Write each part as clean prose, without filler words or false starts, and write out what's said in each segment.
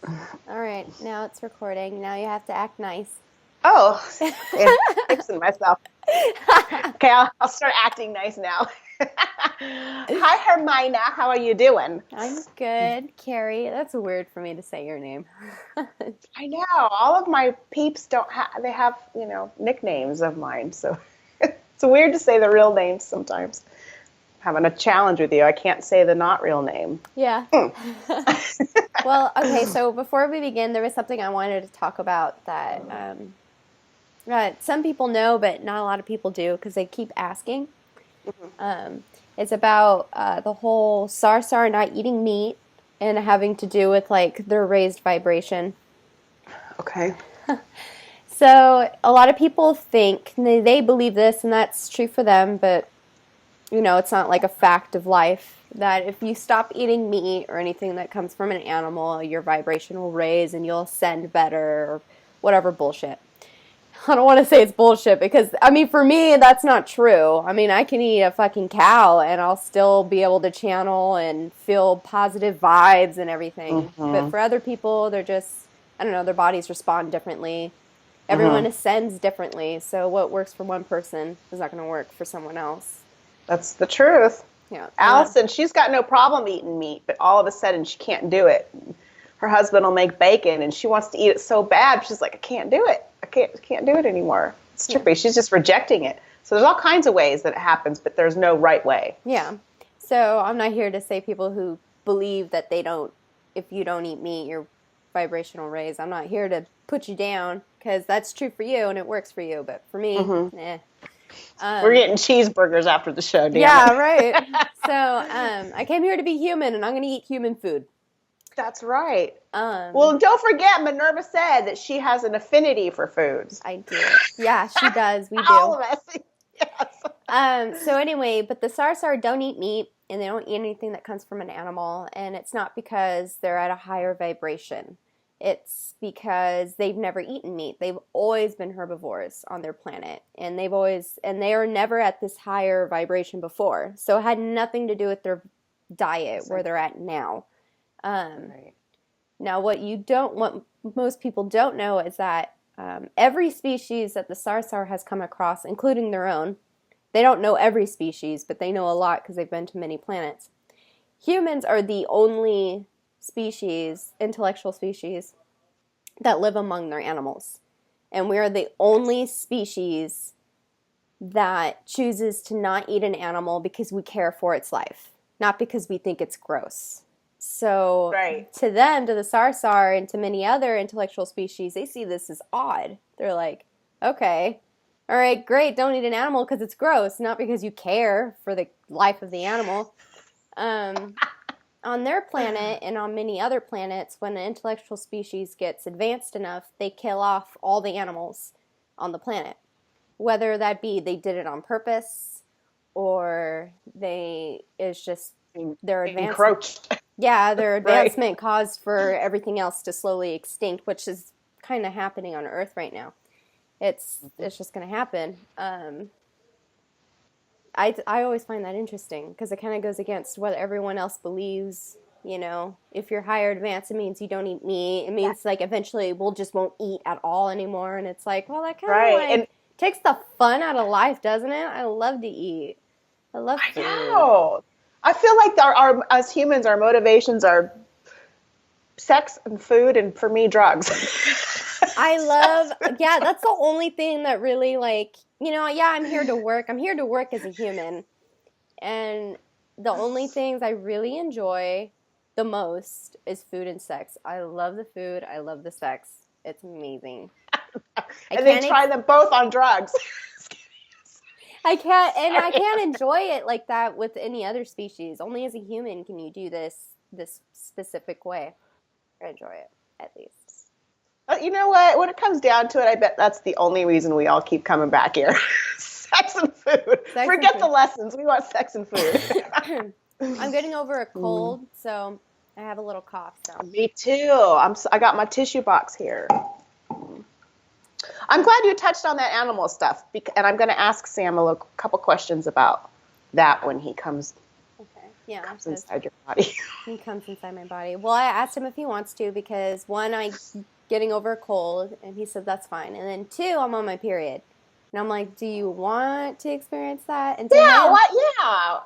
All right, now it's recording. Now you have to act nice. Oh, yeah, fixing myself. Okay, I'll start acting nice now. Hi, Hermina. How are you doing? I'm good, Carrie. That's weird for me to say your name. I know all of my peeps don't have. They have nicknames of mine, so it's weird to say the real names sometimes. Having a challenge with you, I can't say the not real name. Yeah. Well, okay, so before we begin, there was something I wanted to talk about that some people know, but not a lot of people do because they keep asking. Um, it's about the whole Sarsar not eating meat and having to do with like their raised vibration. Okay. So a lot of people think they believe this, and that's true for them, but it's not like a fact of life that if you stop eating meat or anything that comes from an animal, your vibration will raise and you'll ascend better or whatever bullshit. I don't want to say it's bullshit because, I mean, for me, that's not true. I mean, I can eat a fucking cow and I'll still be able to channel and feel positive vibes and everything. But Mm-hmm. for other people, they're just, I don't know, their bodies respond differently. Everyone Mm-hmm. ascends differently. So what works for one person is not going to work for someone else. That's the truth. Yeah. And that, Allison, she's got no problem eating meat, but all of a sudden she can't do it. Her husband will make bacon and she wants to eat it so bad. She's like, I can't do it. I can't do it anymore. It's yeah. trippy. She's just rejecting it. So there's all kinds of ways that it happens, but there's no right way. Yeah. So I'm not here to say people who believe that they don't, if you don't eat meat, your vibrational raise. I'm not here to put you down because that's true for you and it works for you. But for me, Hmm. eh. We're Um, getting cheeseburgers after the show, damn it. yeah, right. So I came here to be human and I'm going to eat human food. That's right. Um, Well, don't forget, Minerva said that she has an affinity for foods. I do. Yeah, she does. We All do. of us. Yes. So anyway, but the Sarsar don't eat meat and they don't eat anything that comes from an animal, and it's not because they're at a higher vibration. It's because they've never eaten meat. They've always been herbivores on their planet, and they are never at this higher vibration before. So it had nothing to do with their diet where they're at now. Um, Right. Now, what most people don't know is that every species that the Sarsar has come across, including their own, they don't know every species, but they know a lot because they've been to many planets. Humans are the only species, intellectual species, that live among their animals. And we are the only species that chooses to not eat an animal because we care for its life, not because we think it's gross. So, Right. to them, to the Sarsar, and to many other intellectual species, they see this as odd. They're like, okay, all right, great, don't eat an animal because it's gross, not because you care for the life of the animal. Um, on their planet and on many other planets, when an intellectual species gets advanced enough, they kill off all the animals on the planet. Whether that be they did it on purpose or they it's just Being, their being advancement. encroached. Yeah, their Right. advancement caused for everything else to slowly extinct, which is kind of happening on Earth right now. It's just going to happen. I always find that interesting because it kind of goes against what everyone else believes. If you're higher advanced, it means you don't eat meat. It means like eventually we'll just won't eat at all anymore. And it's like, well, that kind of Right. And like takes the fun out of life, doesn't it? I love to eat. I love I food. know. I feel like our as humans, our motivations are sex and food, and for me, drugs. I love, Sex and yeah, that's the drugs. only thing that really like, yeah, I'm here to work. I'm here to work as a human. And the only things I really enjoy the most is food and sex. I love the food. I love the sex. It's amazing. I And they can't try ex- them both on drugs. I Sorry. can't enjoy it like that with any other species. Only as a human can you do this specific way. I enjoy it at least. You know what? When it comes down to it, I bet that's the only reason we all keep coming back here. Sex and food. Sex and Forget the food. lessons. We want sex and food. I'm getting over a Mm. cold, so I have a little cough. So Me too. I got my tissue box here. I'm glad you touched on that animal stuff, and I'm going to ask Sam a couple questions about that when he comes okay, Yeah, Comes because inside your body. he comes inside my body. Well, I asked him if he wants to because one, I getting over a cold, and he said that's fine. And then two, I'm on my period, and I'm like, do you want to experience that? Yeah, what? Yeah.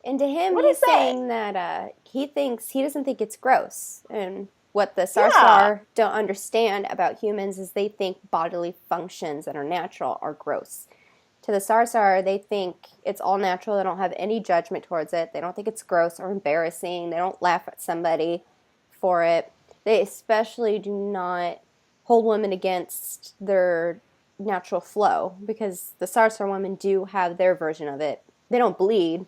And to him, What do you he's say? saying that he doesn't think it's gross. And what the Yeah. Sarsar don't understand about humans is they think bodily functions that are natural are gross. To the Sarsar, they think it's all natural. They don't have any judgment towards it. They don't think it's gross or embarrassing. They don't laugh at somebody for it. They especially do not hold women against their natural flow because the Sarsar women do have their version of it. They don't bleed.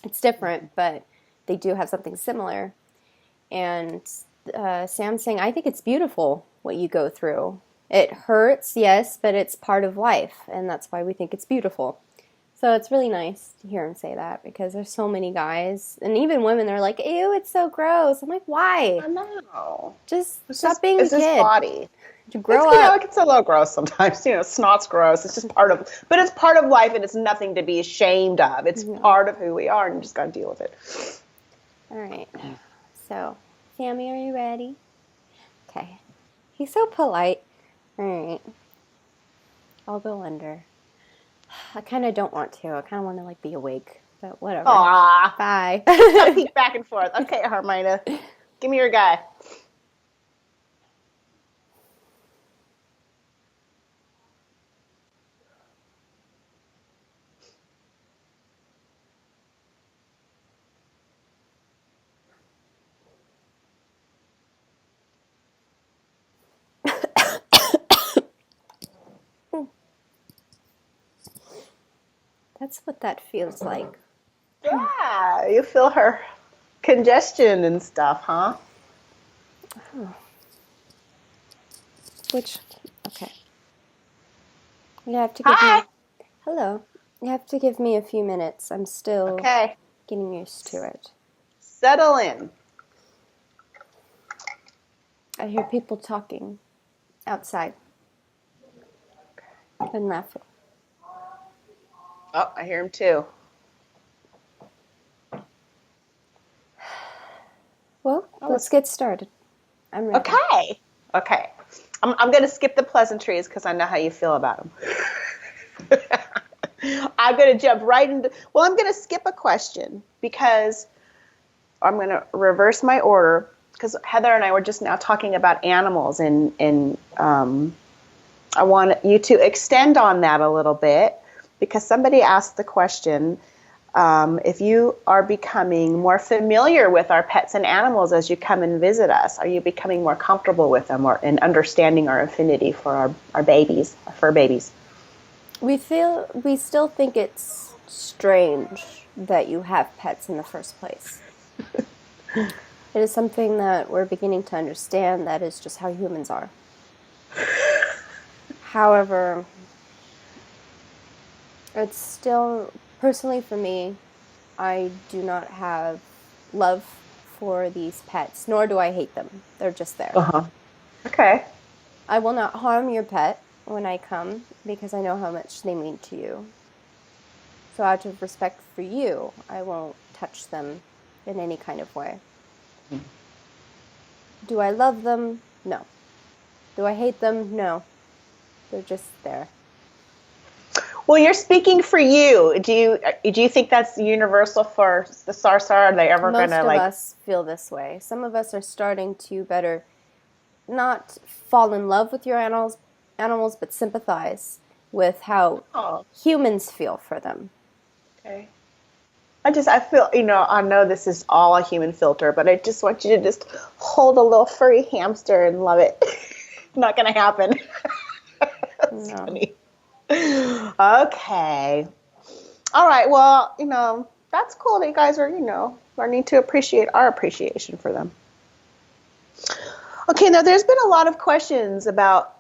It's different, but they do have something similar. And Sam's saying, I think it's beautiful what you go through. It hurts, yes, but it's part of life, and that's why we think it's beautiful. So it's really nice to hear him say that because there's so many guys, and even women, they're like, ew, it's so gross. I'm like, why? I know. Just It's stop just, being a it's his kid. body. To It's, grow up. it gets a little gross sometimes. Snot's gross. It's just part of, but it's part of life and it's nothing to be ashamed of. It's Yeah. part of who we are and you just got to deal with it. All right. So, Sammy, are you ready? Okay. He's so polite. All right. I'll go under. I kind of don't want to. I kind of want to like be awake, but whatever. Aww. Bye. I'll peek back and forth. Okay, Hermione. Give me your guy. That's what that feels like. Yeah, you feel her congestion and stuff, huh? Oh. Which, okay. You have to give Hi. me, hello. You have to give me a few minutes. I'm still Okay. getting used to it. Settle in. I hear people talking outside and laughing. Oh, I hear him too. Well, let's get started. I'm ready. Okay. Okay. I'm going to skip the pleasantries because I know how you feel about them. I'm going to jump right into, well, I'm going to skip a question because I'm going to reverse my order because Heather and I were just now talking about animals and I want you to extend on that a little bit because somebody asked the question, if you are becoming more familiar with our pets and animals as you come and visit us, are you becoming more comfortable with them or in understanding our affinity for our babies, our fur babies? We still think it's strange that you have pets in the first place. It is something that we're beginning to understand that is just how humans are. However, it's still, personally for me, I do not have love for these pets, nor do I hate them. They're just there. Uh-huh. Okay. I will not harm your pet when I come because I know how much they mean to you. So out of respect for you, I won't touch them in any kind of way. Mm-hmm. Do I love them? No. Do I hate them? No. They're just there. Well, you're speaking for you. Do you think that's universal for the Sarsar? Are they ever going to like? Most of us feel this way. Some of us are starting to better not fall in love with your animals, but sympathize with how humans feel for them. Okay. I feel, I know this is all a human filter, but I just want you to just hold a little furry hamster and love it. Not going to happen. That's funny. Okay. All right. Well, that's cool that you guys are, learning to appreciate our appreciation for them. Okay. Now, there's been a lot of questions about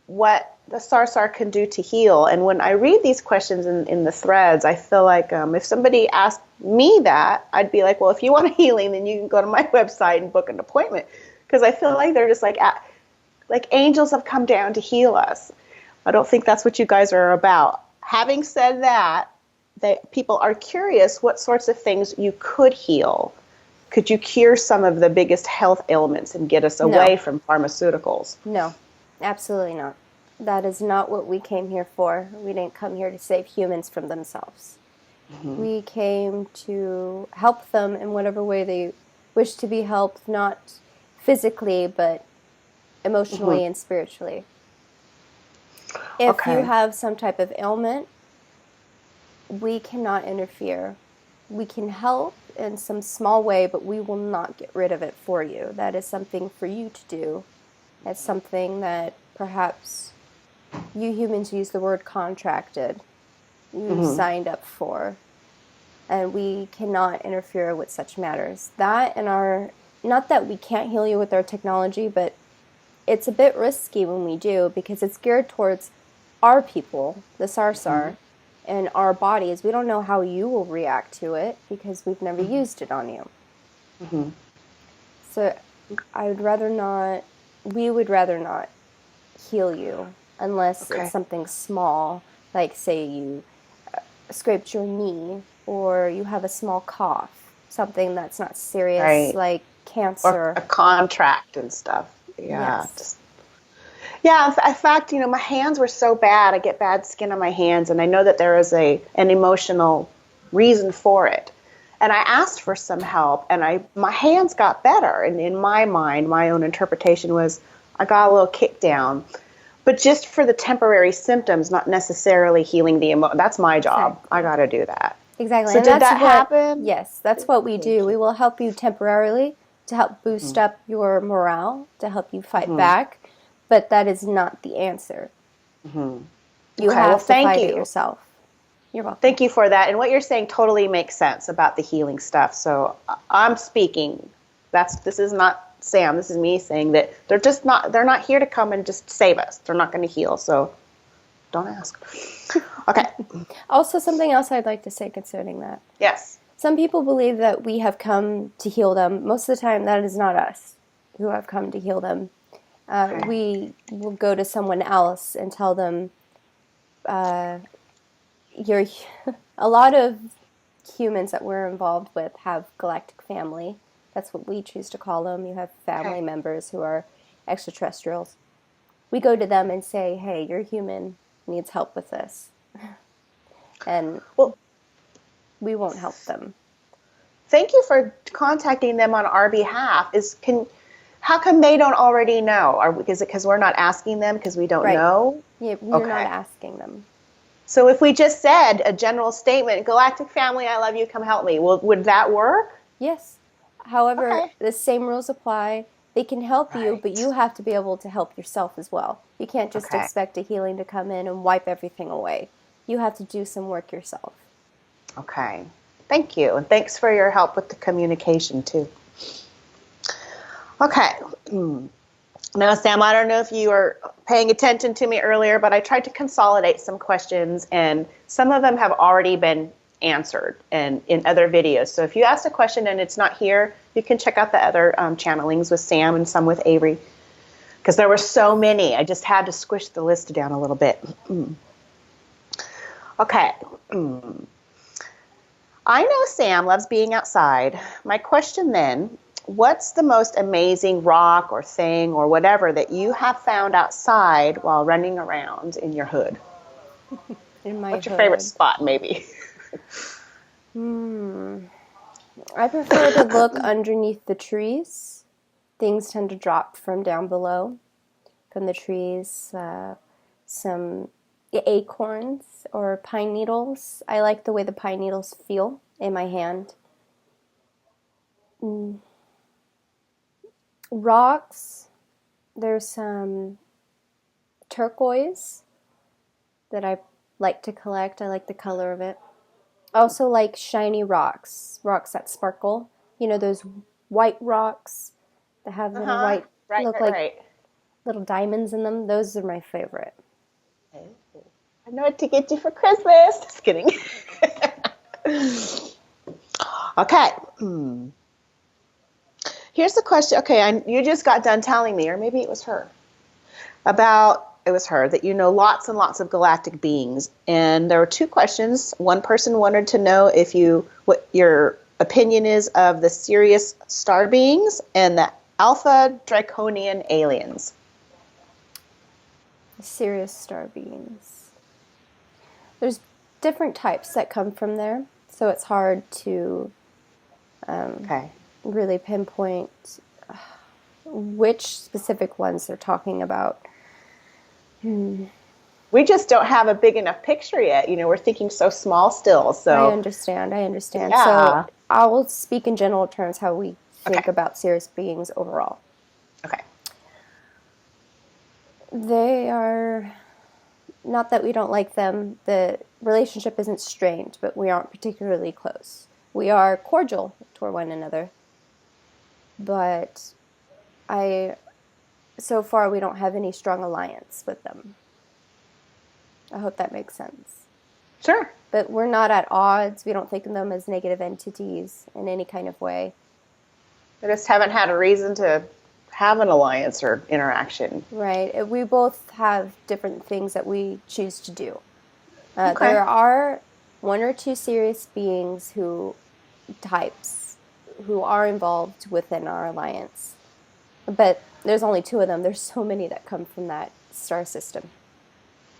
what the Sarsar can do to heal. And when I read these questions in the threads, I feel like if somebody asked me that, I'd be like, well, if you want a healing, then you can go to my website and book an appointment. Because I feel like they're just like angels have come down to heal us. I don't think that's what you guys are about. Having said that, people are curious what sorts of things you could heal. Could you cure some of the biggest health ailments and get us away No, from pharmaceuticals? no, absolutely not. That is not what we came here for. We didn't come here to save humans from themselves. Mm-hmm. We came to help them in whatever way they wish to be helped, not physically, but Mm-hmm. emotionally and spiritually. If you Okay. have some type of ailment, we cannot interfere. We can help in some small way, but we will not get rid of it for you. That is something for you to do. It's something that perhaps you humans use the word contracted. You Mm-hmm. signed up for. And we cannot interfere with such matters. That and our, not that we can't heal you with our technology, but it's a bit risky when we do because it's geared towards our people, the Mm-hmm. Sarsar, and our bodies. We don't know how you will react to it because we've never used it on you. Mm-hmm. So I would rather not, we would rather not heal you unless it's Okay. something small, like say you scraped your knee or you have a small cough, something that's not serious Right. like Or cancer. a contract and stuff. Yeah. Yes. Yeah. In fact, my hands were so bad. I get bad skin on my hands, and I know that there is an emotional reason for it. And I asked for some help, and my hands got better. And in my mind, my own interpretation was I got a little kick down, but just for the temporary symptoms, not necessarily healing the emotion. That's my job. I Exactly. got to do that. Exactly. So And did that's that what, happen? yes, that's what we do. Thank We you. will help you temporarily to help boost Hmm. up your morale, to help you fight Hmm. back, but that is not the answer. Hmm. You Okay. Well, have to thank fight it you. yourself. You're welcome. Thank you for that. And what you're saying totally makes sense about the healing stuff. So I'm speaking. This is not Sam. This is me saying that they're not here to come and just save us. They're not going to heal. So don't ask. Okay. Also, something else I'd like to say concerning that. Yes. Some people believe that we have come to heal them. Most of the time, that is not us who have come to heal them. Okay. We will go to someone else and tell them, you're a lot of humans that we're involved with have galactic family. That's what we choose to call them. You have family Okay. members who are extraterrestrials. We go to them and say, hey, your human needs help with this. And Well, we won't help them. thank you for contacting them on our behalf. How come they don't already know? Is it because we're not asking them because we don't Right. know? Yeah, you're not Okay. asking them. So if we just said a general statement, galactic family, I love you, come help me, would that work? Yes. However, Okay. the same rules apply. They can help you, but Right. you have to be able to help yourself as well. You can't just Okay. expect a healing to come in and wipe everything away. You have to do some work yourself. Okay. Thank you. And thanks for your help with the communication, too. Okay. Now, Sam, I don't know if you were paying attention to me earlier, but I tried to consolidate some questions, and some of them have already been answered and in other videos. So if you asked a question and it's not here, you can check out the other channelings with Sam and some with Avery, because there were so many. I just had to squish the list down a little bit. Okay. I know Sam loves being outside. My question then, what's the most amazing rock or thing or whatever that you have found outside while running around in your hood? In my What's your favorite hood. spot, maybe? Hmm. I prefer to look underneath the trees. Things tend to drop from down below, from the trees. Some acorns or pine needles. I like the way the pine needles feel in my hand. Rocks. There's some turquoise that I like to collect. I like the color of it. I also like shiny rocks, rocks that sparkle. You know those white rocks that have little Uh-huh. white, Right, look right, like right. little diamonds in them. Those are my favorite. I know what to get you for Christmas. Just kidding. Okay. Here's the question. Okay, you just got done telling me, or maybe it was her, about it was her, that you know lots and lots of galactic beings. And there were two questions. One person wanted to know what your opinion is of the Sirius star beings and the Alpha Draconian aliens. Sirius star beings. There's different types that come from there, so it's hard to really pinpoint which specific ones they're talking about. We just don't have a big enough picture yet. We're thinking so small still. So I understand. Yeah. So I will speak in general terms how we think about Sirius beings overall. Okay. They are, not that we don't like them, the relationship isn't strained, but we aren't particularly close. We are cordial toward one another, but so far we don't have any strong alliance with them. I hope that makes sense. Sure. But we're not at odds. We don't think of them as negative entities in any kind of way. We just haven't had a reason to have an alliance or interaction. Right. We both have different things that we choose to do. Okay. There are one or two Sirius beings who are involved within our alliance. But there's only two of them. There's so many that come from that star system.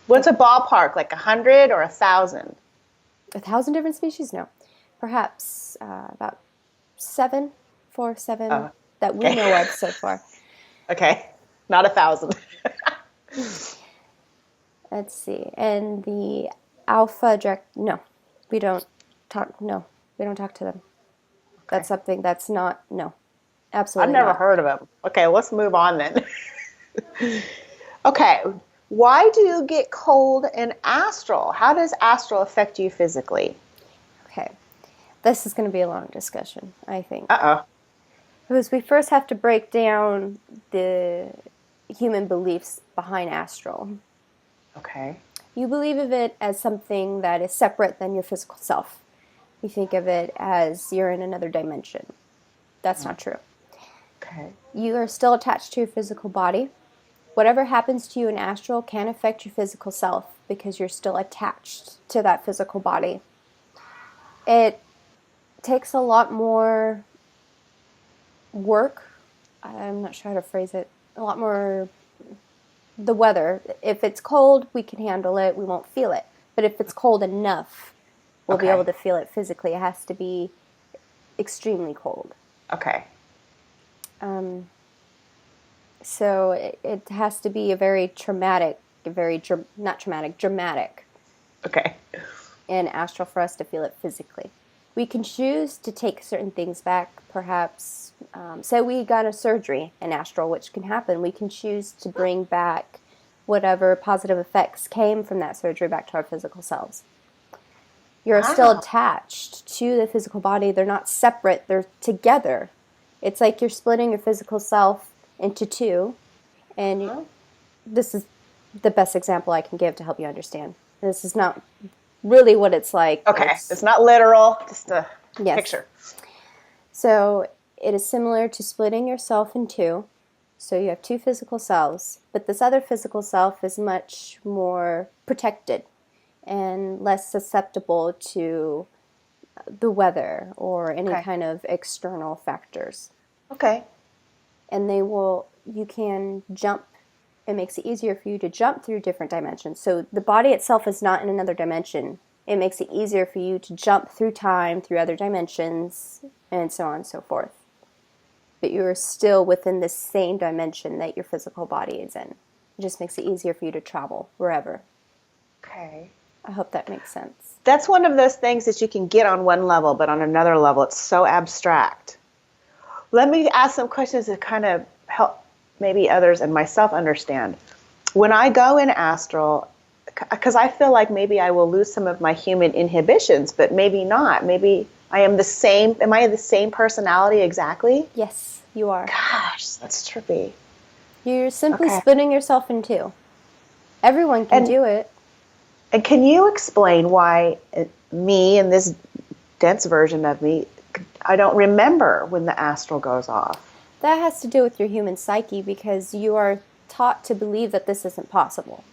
What's a ballpark, like 100 or 1,000? 1,000 different species? No. Perhaps about 7 that we know of so far. Okay. Not 1,000. Let's see. And the Alpha no. We don't talk to them. Okay. That's something that's not, no. Absolutely I've never not. heard of them. Okay, let's move on then. Okay. Why do you get cold in astral? How does astral affect you physically? Okay. This is going to be a long discussion, I think. Uh-oh. Because we first have to break down the human beliefs behind astral. Okay. You believe of it as something that is separate than your physical self. You think of it as you're in another dimension. That's not true. Okay. You are still attached to your physical body. Whatever happens to you in astral can affect your physical self because you're still attached to that physical body. It takes a lot more work. I'm not sure how to phrase it. A lot more the weather. If it's cold, we can handle it. We won't feel it. But if it's cold enough, we'll be able to feel it physically. It has to be extremely cold. Okay. So it has to be a very dramatic. Okay. In astral for us to feel it physically. We can choose to take certain things back, perhaps. Say we got a surgery in astral, which can happen. We can choose to bring back whatever positive effects came from that surgery back to our physical selves. You're still attached to the physical body. They're not separate. They're together. It's like you're splitting your physical self into two. And this is the best example I can give to help you understand. This is not really what it's like. Okay. It's not literal, just a picture. So it is similar to splitting yourself in two. So you have two physical selves, but this other physical self is much more protected and less susceptible to the weather or any kind of external factors. Okay. And you can jump. It makes it easier for you to jump through different dimensions. So the body itself is not in another dimension. It makes it easier for you to jump through time, through other dimensions, and so on and so forth. But you're still within the same dimension that your physical body is in. It just makes it easier for you to travel wherever. Okay. I hope that makes sense. That's one of those things that you can get on one level, but on another level, it's so abstract. Let me ask some questions that kind of help maybe others and myself understand. When I go in astral, because I feel like maybe I will lose some of my human inhibitions, but maybe not. Maybe I am the same. Am I the same personality exactly? Yes, you are. Gosh, that's trippy. You're simply splitting yourself in two. Everyone can do it. And can you explain why me and this dense version of me, I don't remember when the astral goes off? That has to do with your human psyche because you are taught to believe that this isn't possible.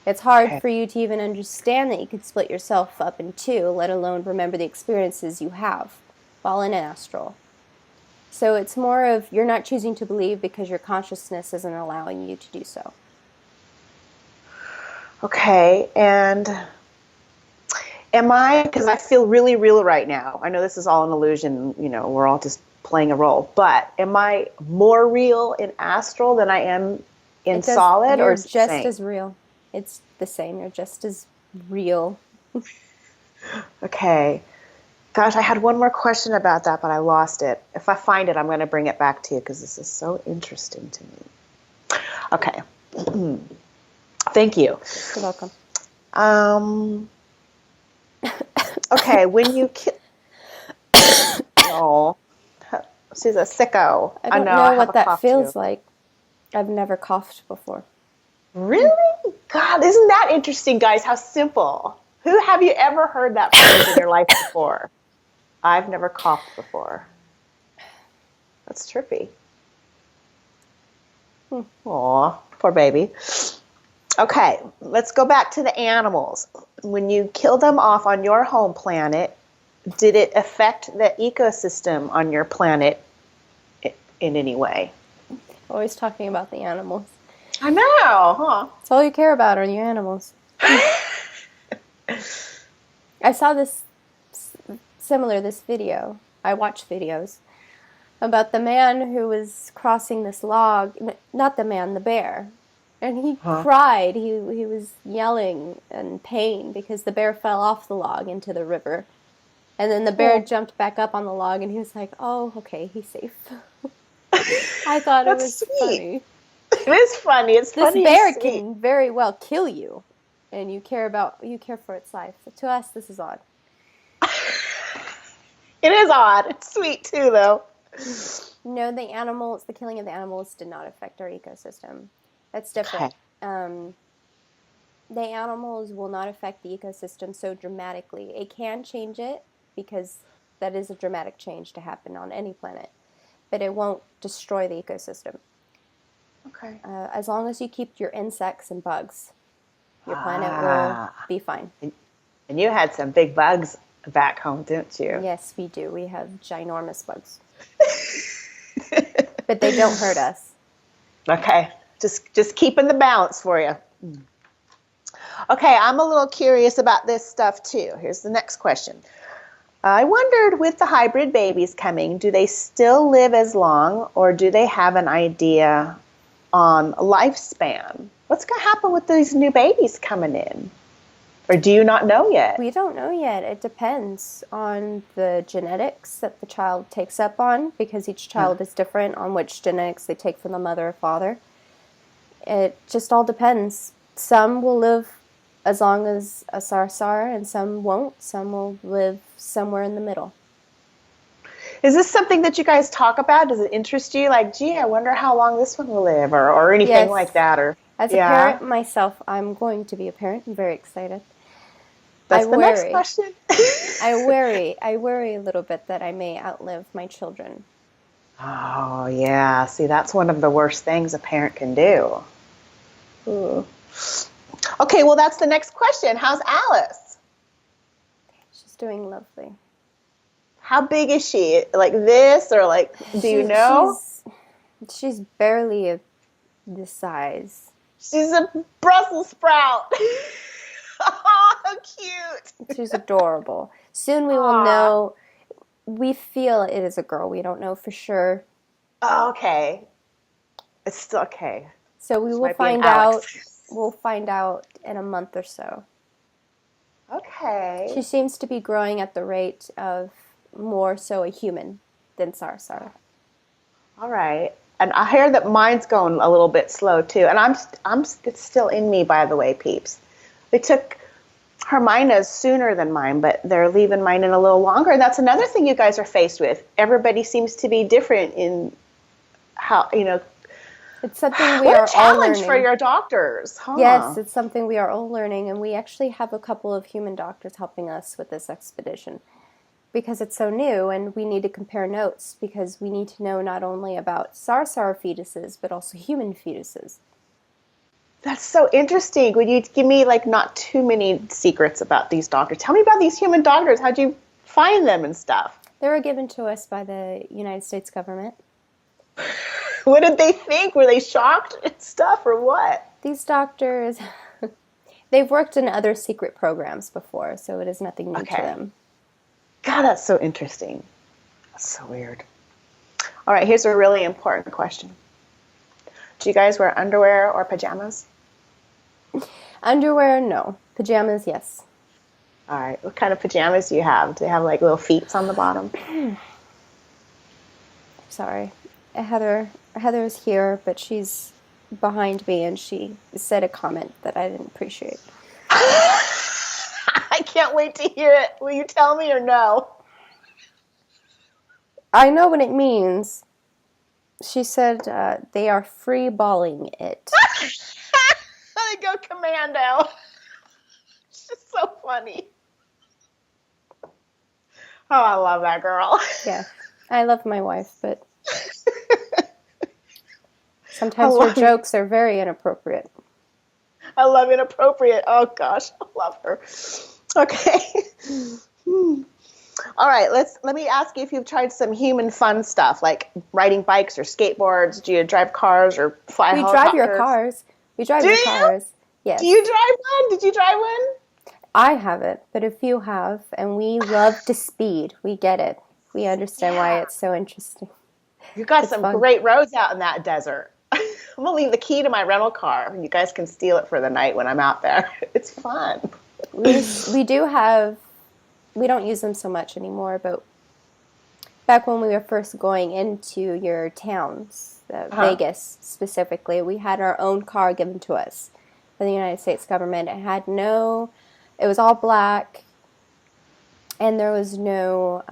It's hard Okay. for you to even understand that you could split yourself up in two, let alone remember the experiences you have while in an astral. So it's more of you're not choosing to believe because your consciousness isn't allowing you to do so. Okay. And am I, because I feel really real right now. I know this is all an illusion, we're all just playing a role, but am I more real in astral than I am in solid, or You're is it the just same? as real. It's the same. You're just as real. Okay. Gosh, I had one more question about that, but I lost it. If I find it, I'm going to bring it back to you because this is so interesting to me. Okay. Thank you. You're welcome. Um, okay, when you oh, she's a sicko. I I don't know, I know have what a that cough too. feels like. I've never coughed before. Really? God, isn't that interesting, guys? How simple. Who have you ever heard that phrase in your life before? I've never coughed before. That's trippy. Aw, poor baby. Okay, let's go back to the animals. When you kill them off on your home planet, did it affect the ecosystem on your planet in any way? Always talking about the animals. I know, huh? That's all you care about are your animals. I saw this video. I watch videos about the man who was crossing this log. Not the man, the bear. And he cried. He was yelling in pain because the bear fell off the log into the river. And then the bear jumped back up on the log and he was like, oh, okay, he's safe. I thought it was That's sweet. funny. It is funny. It's This funny bear and sweet. can very well kill you, and you care for its life. So to us, this is odd. It is odd. It's sweet too, though. No, the killing of the animals did not affect our ecosystem. That's different. Okay. The animals will not affect the ecosystem so dramatically. It can change it because that is a dramatic change to happen on any planet, but it won't destroy the ecosystem. Okay. As long as you keep your insects and bugs, your planet will be fine. And you had some big bugs back home, didn't you? Yes, we do. We have ginormous bugs. But they don't hurt us. Okay. Just keeping the balance for you. Okay, I'm a little curious about this stuff too. Here's the next question. I wondered, with the hybrid babies coming, do they still live as long, or do they have an idea on lifespan? What's going to happen with these new babies coming in? Or do you not know yet? We don't know yet. It depends on the genetics that the child takes up on, because each child is different on which genetics they take from the mother or father. It just all depends. Some will live as long as a sarsar, and some won't. Some will live somewhere in the middle. Is this something that you guys talk about? Does it interest you? Like, gee, I wonder how long this one will live, or anything like that? Or as a parent myself, I'm going to be a parent. I'm very excited. That's the next question. I worry a little bit that I may outlive my children. Oh, yeah. See, that's one of the worst things a parent can do. Ooh. Okay, well, that's the next question. How's Alice? She's doing lovely. How big is she? Like this, or like, do you know? She's barely this size. She's a Brussels sprout. Oh, how cute. She's adorable. Soon we will know. We feel it is a girl. We don't know for sure. Oh, okay. It's still okay. So we will find out. We'll find out in a month or so. Okay. She seems to be growing at the rate of more so a human than Sarsar. All right. And I hear that mine's going a little bit slow too. And it's still in me, by the way, peeps. They took Hermina's sooner than mine, but they're leaving mine in a little longer. And that's another thing you guys are faced with. Everybody seems to be different in how, It's something we are all learning. What a challenge for your doctors, huh? Yes, it's something we are all learning, and we actually have a couple of human doctors helping us with this expedition because it's so new, and we need to compare notes because we need to know not only about Sarsar fetuses, but also human fetuses. That's so interesting. Would you give me like not too many secrets about these doctors? Tell me about these human doctors. How'd you find them and stuff? They were given to us by the United States government. What did they think? Were they shocked and stuff or what? These doctors, they've worked in other secret programs before, so it is nothing new to Okay. them. God, that's so interesting. That's so weird. All right, here's a really important question. Do you guys wear underwear or pajamas? Underwear, no. Pajamas, yes. All right, what kind of pajamas do you have? Do they have like little feet on the bottom? Sorry. Heather's here, but she's behind me, and she said a comment that I didn't appreciate. I can't wait to hear it. Will you tell me or no? I know what it means. She said they are free balling it. I go commando. It's just so funny. Oh, I love that girl. Yeah, I love my wife, but sometimes her jokes are very inappropriate. I love inappropriate. Oh gosh, I love her. Okay. All right, let me ask you if you've tried some human fun stuff like riding bikes or skateboards. Do you drive cars or fly helicopters? We drive your cars. We drive your cars. Yes. Do you drive one? Did you drive one? I haven't, but if you have, and we love to speed, we get it. We understand why it's so interesting. You got It's some fun. great roads out in that desert. I'm gonna leave the key to my rental car. You guys can steal it for the night when I'm out there. It's fun. We do have, we don't use them so much anymore, but back when we were first going into your towns, Vegas specifically, we had our own car given to us by the United States government. It was all black, and there was no,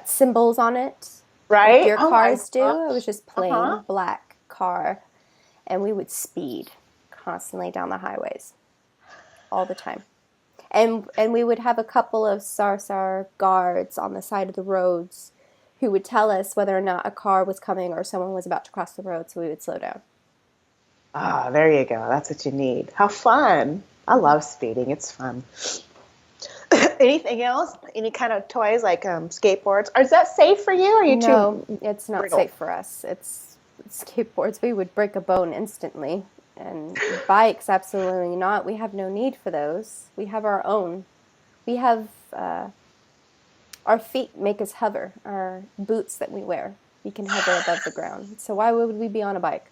symbols on it. Right? Like your Oh cars do. gosh. It was just plain black car, and we would speed constantly down the highways all the time. And we would have a couple of SARSAR guards on the side of the roads who would tell us whether or not a car was coming or someone was about to cross the road, so we would slow down. Ah, there you go. That's what you need. How fun. I love speeding. It's fun. Anything else? Any kind of toys like skateboards? Is that safe for you? Or are you No, too it's not brittle? safe for us. It's skateboards. We would break a bone instantly. And bikes, absolutely not. We have no need for those. We have our own. We have, our feet make us hover. Our boots that we wear, we can hover above the ground. So why would we be on a bike?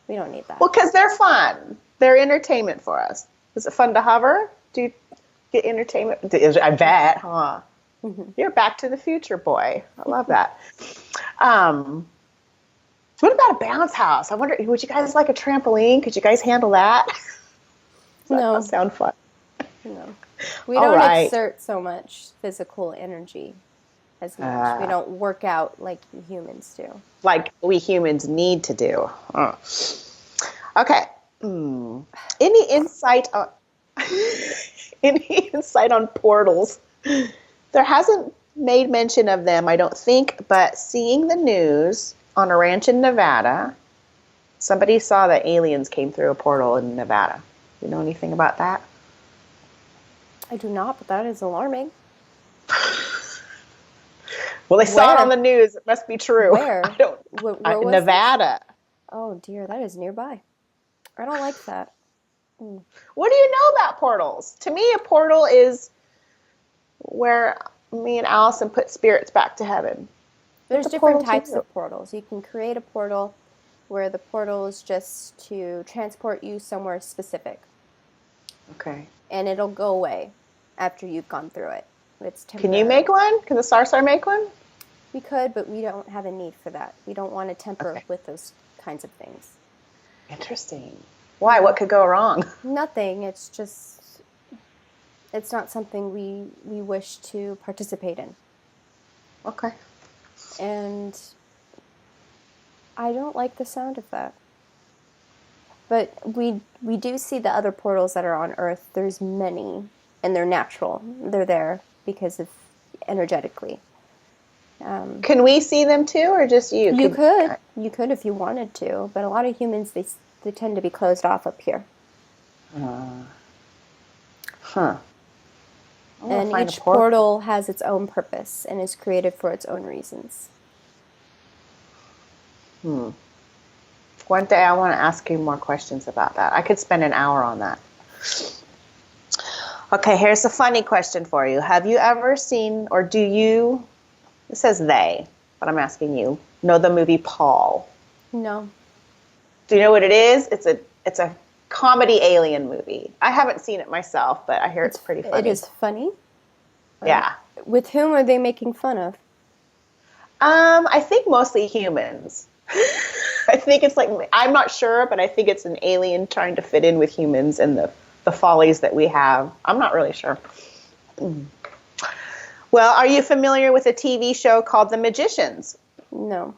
We don't need that. Well, because they're fun. They're entertainment for us. Is it fun to hover? Do you get entertainment? I bet, huh? Mm-hmm. You're Back to the Future boy. I love that. What about a bounce house? I wonder, would you guys like a trampoline? Could you guys handle that? No. That sound fun. No. We All don't right. exert so much physical energy as much. We don't work out like you humans do. Like we humans need to do. Huh. Okay. Any insight on any insight on portals? There hasn't made mention of them, I don't think, but seeing the news on a ranch in Nevada, somebody saw that aliens came through a portal in Nevada. You know anything about that? I do not, but that is alarming. Well, they saw it Where? on the news. It must be true. Where? I don't. Where was Nevada. this? Oh dear, that is nearby. I don't like that. What do you know about portals? To me, a portal is where me and Allison put spirits back to heaven. There's What's a different portal to types you? of portals. You can create a portal where the portal is just to transport you somewhere specific, Okay. and it'll go away after you've gone through it. It's Can temporary. you make one? Can the Sarsar make one? We could, but we don't have a need for that. We don't want to temper Okay. with those kinds of things. Interesting. Why? What could go wrong? Nothing. It's just, it's not something we wish to participate in. Okay. And I don't like the sound of that. But we do see the other portals that are on Earth. There's many, and they're natural. They're there because of energetically. Can we see them too, or just you? You could if you wanted to, but a lot of humans They tend to be closed off up here. Huh. I'm gonna And find a each portal has its own purpose and is created for its own reasons. One day I want to ask you more questions about that. I could spend an hour on that. Okay, here's a funny question for you. Have you ever seen, or do you, it says they, but I'm asking you, know the movie Paul? No. Do you know what it is? It's a comedy alien movie. I haven't seen it myself, but I hear it's pretty funny. It is funny? Yeah. With whom are they making fun of? I think mostly humans. I think it's like, I'm not sure, but I think it's an alien trying to fit in with humans and the follies that we have. I'm not really sure. Well, are you familiar with a TV show called The Magicians? No.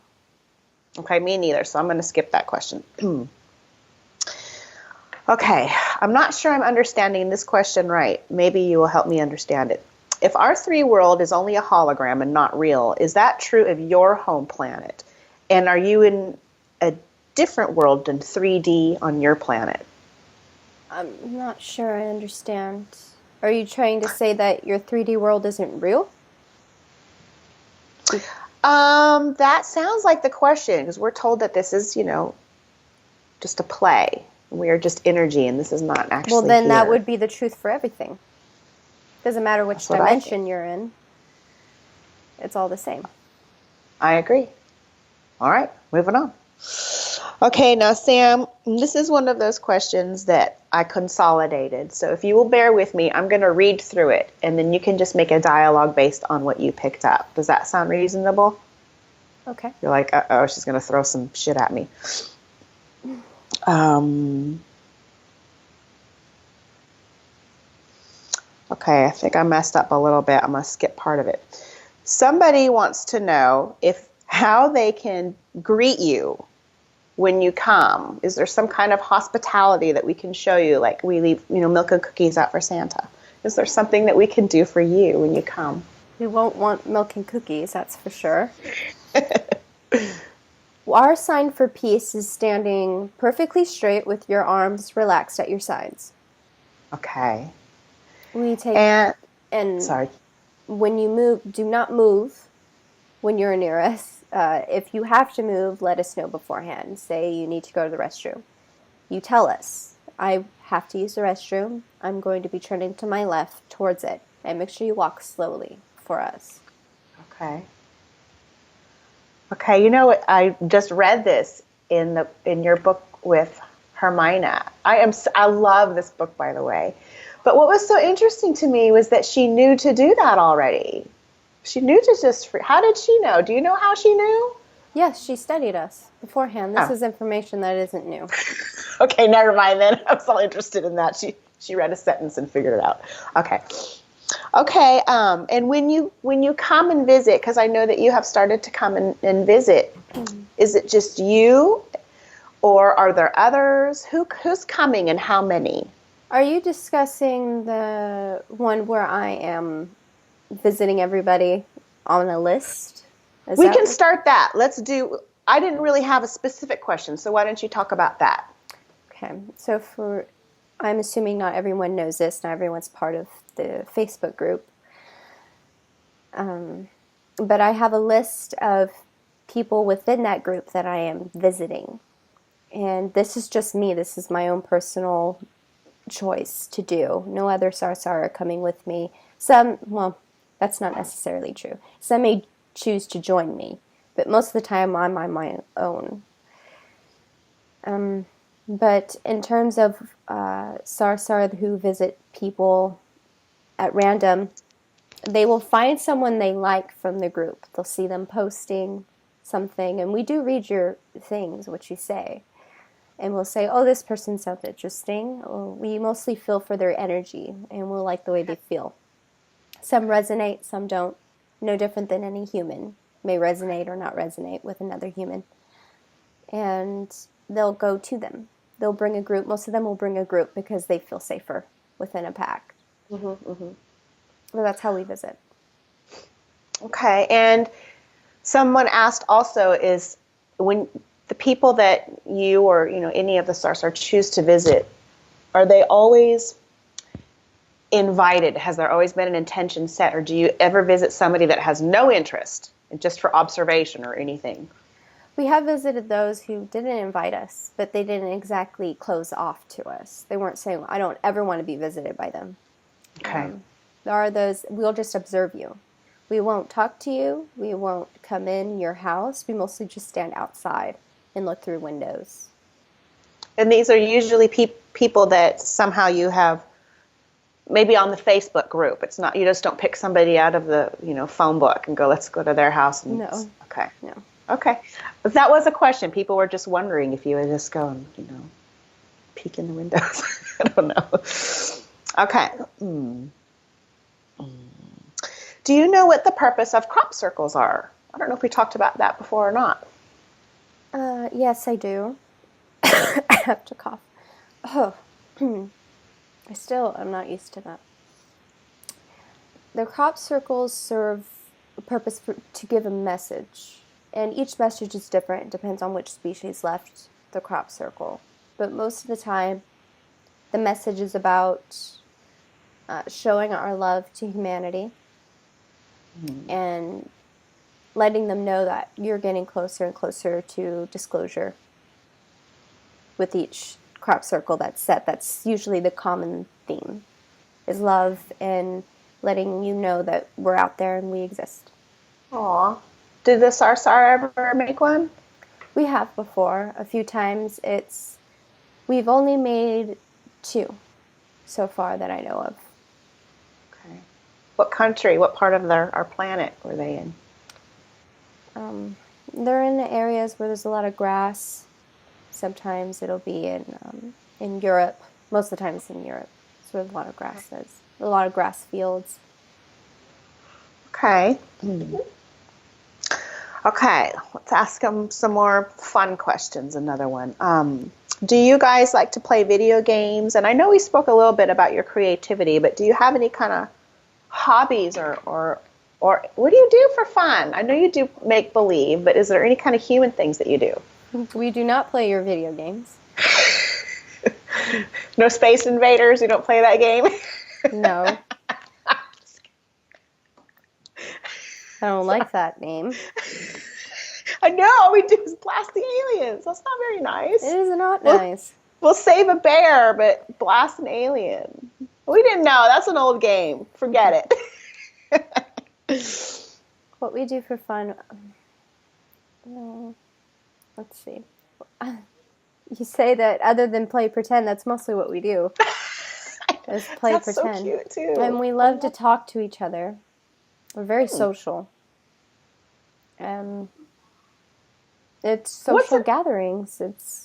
Okay, me neither, so I'm going to skip that question. Okay, I'm not sure I'm understanding this question right. Maybe you will help me understand it. If our 3 world is only a hologram and not real, is that true of your home planet? And are you in a different world than 3D on your planet? I'm not sure I understand. Are you trying to say that your 3D world isn't real? That sounds like the question, because we're told that this is, just a play. We are just energy, and this is not actually Well, then here. that would be the truth for everything. Doesn't matter which dimension you're in. It's all the same. I agree. All right, moving on. Okay, now, Sam, this is one of those questions that I consolidated. So if you will bear with me, I'm going to read through it, and then you can just make a dialogue based on what you picked up. Does that sound reasonable? Okay. You're like, uh-oh, she's going to throw some shit at me. Okay, I think I messed up a little bit. I'm going to skip part of it. Somebody wants to know how they can greet you when you come. Is there some kind of hospitality that we can show you? Like we leave, milk and cookies out for Santa. Is there something that we can do for you when you come? We won't want milk and cookies, that's for sure. Our sign for peace is standing perfectly straight with your arms relaxed at your sides. Okay. We take sorry. When you move, do not move when you're near us. If you have to move, let us know beforehand. Say you need to go to the restroom. You tell us, I have to use the restroom. I'm going to be turning to my left towards it. And make sure you walk slowly for us. Okay. Okay, you know what? I just read this in your book with Hermina. I love this book, by the way. But what was so interesting to me was that she knew to do that already. She knew to just how did she know? Do you know how she knew? Yes, she studied us beforehand. This is information that isn't new. Okay, never mind then. I was all interested in that. She read a sentence and figured it out. Okay. Okay, and when you come and visit, because I know that you have started to come and visit, is it just you, or are there others? Who's coming and how many? Are you discussing the one where I am visiting everybody on a list? We can start that. I didn't really have a specific question, so why don't you talk about that? Okay, so I'm assuming not everyone knows this, not everyone's part of the Facebook group. But I have a list of people within that group that I am visiting. And this is just me. This is my own personal choice to do. No other Sarsar are coming with me. Well, that's not necessarily true. Some may choose to join me, but most of the time I'm on my own. But in terms of Sarsar who visit people at random, they will find someone they like from the group. They'll see them posting something, and we do read your things, what you say. And we'll say, oh, this person sounds interesting. We mostly feel for their energy, and we'll like the way they feel. Some resonate, some don't. No different than any human. May resonate or not resonate with another human. And they'll go to them. They'll bring a group. Most of them will bring a group because they feel safer within a pack. But that's how we visit. Okay, and someone asked also is when the people that you or any of the Sarsar choose to visit, are they always invited? Has there always been an intention set, or do you ever visit somebody that has no interest, just for observation or anything? We have visited those who didn't invite us, but they didn't exactly close off to us. They weren't saying, I don't ever want to be visited by them. Okay. There are those, we'll just observe you. We won't talk to you. We won't come in your house. We mostly just stand outside and look through windows. And these are usually people that somehow you have maybe on the Facebook group. It's not, you just don't pick somebody out of the phone book and go, let's go to their house. And No. Okay. No. Okay. But that was a question. People were just wondering if you would just go and, peek in the windows. I don't know. Okay. Do you know what the purpose of crop circles are? I don't know if we talked about that before or not. Yes, I do. I have to cough. Oh. I'm not used to that. The crop circles serve a purpose to give a message. And each message is different. It depends on which species left the crop circle. But most of the time, the message is about showing our love to humanity and letting them know that you're getting closer and closer to disclosure with each crop circle that's set. That's usually the common theme, is love and letting you know that we're out there and we exist. Aw. Did the Sarsar ever make one? We have before, a few times. We've only made 2 so far that I know of. Okay. What country, what part of our planet were they in? They're in areas where there's a lot of grass. Sometimes it'll be in Europe. Most of the time it's in Europe. It's where a lot of grass is. A lot of grass fields. Okay. Okay, let's ask them some more fun questions. Another one. Do you guys like to play video games? And I know we spoke a little bit about your creativity, but do you have any kind of hobbies or what do you do for fun? I know you do make believe, but is there any kind of human things that you do? We do not play your video games. No Space Invaders? You don't play that game? No. I don't like that name. I know, all we do is blast the aliens. That's not very nice. It is not nice. We'll save a bear, but blast an alien. We didn't know. That's an old game. Forget it. What we do for fun... let's see. You say that other than play pretend, that's mostly what we do. Is play that's pretend. So cute, too. And we love to talk to each other. We're very social. It's social gatherings.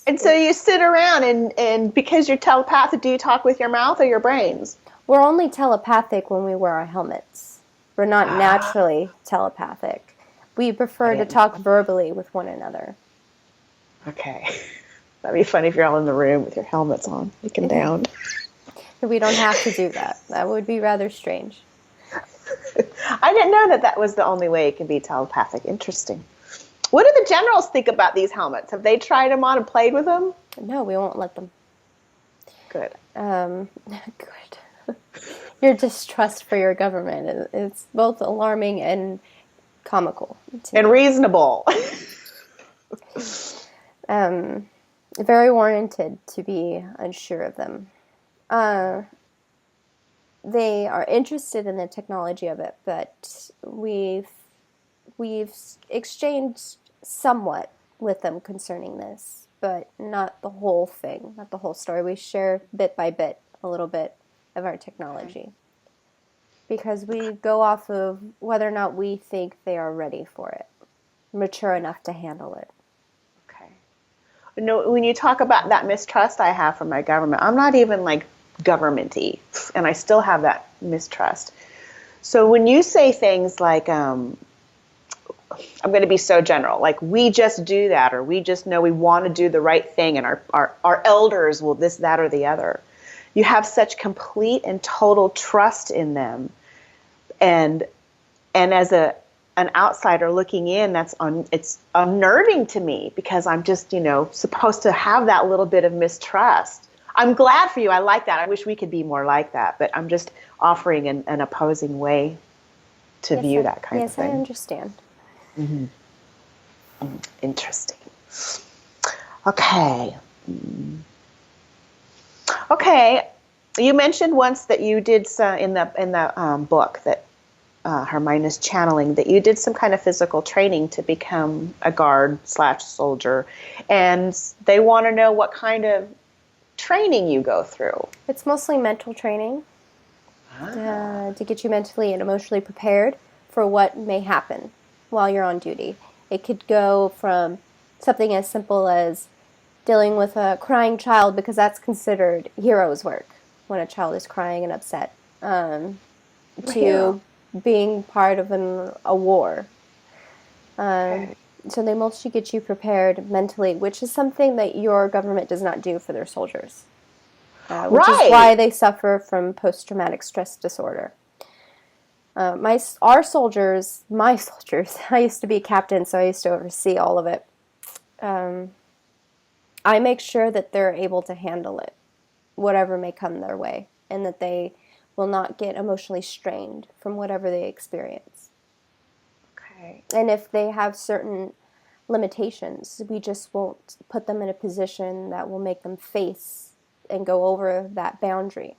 And so you sit around and because you're telepathic, do you talk with your mouth or your brains? We're only telepathic when we wear our helmets. We're not naturally telepathic. We prefer to talk verbally with one another. Okay. That'd be funny if you're all in the room with your helmets on, looking down. We don't have to do that. That would be rather strange. I didn't know that was the only way it can be telepathic. Interesting. What do the generals think about these helmets? Have they tried them on and played with them? No, we won't let them. Good. Good. Your distrust for your government is both alarming and comical. And reasonable. Very warranted to be unsure of them. They are interested in the technology of it, but we've exchanged somewhat with them concerning this, but not the whole thing, not the whole story. We share bit by bit a little bit of our technology because we go off of whether or not we think they are ready for it, mature enough to handle it. Okay. You know, when you talk about that mistrust I have for my government, I'm not even like government-y, and I still have that mistrust. So when you say things like, I'm going to be so general, like we just do that, or we just know we want to do the right thing, and our elders will this, that, or the other. You have such complete and total trust in them, and as a an outsider looking in, it's unnerving to me because I'm just, supposed to have that little bit of mistrust. I'm glad for you. I like that. I wish we could be more like that, but I'm just offering an opposing way to view that kind of thing. Yes, I understand. Mm-hmm. Interesting. Okay. Okay. You mentioned once that you did in the book that Hermione's channeling, that you did some kind of physical training to become a guard/soldier, and they want to know what kind of training you go through. It's mostly mental training to get you mentally and emotionally prepared for what may happen while you're on duty. It could go from something as simple as dealing with a crying child, because that's considered hero's work when a child is crying and upset, to being part of a war. Okay. So they mostly get you prepared mentally, which is something that your government does not do for their soldiers, which is why they suffer from post-traumatic stress disorder. My soldiers, I used to be a captain, so I used to oversee all of it. I make sure that they're able to handle it, whatever may come their way, and that they will not get emotionally strained from whatever they experience. Okay. And if they have certain limitations, we just won't put them in a position that will make them face and go over that boundary.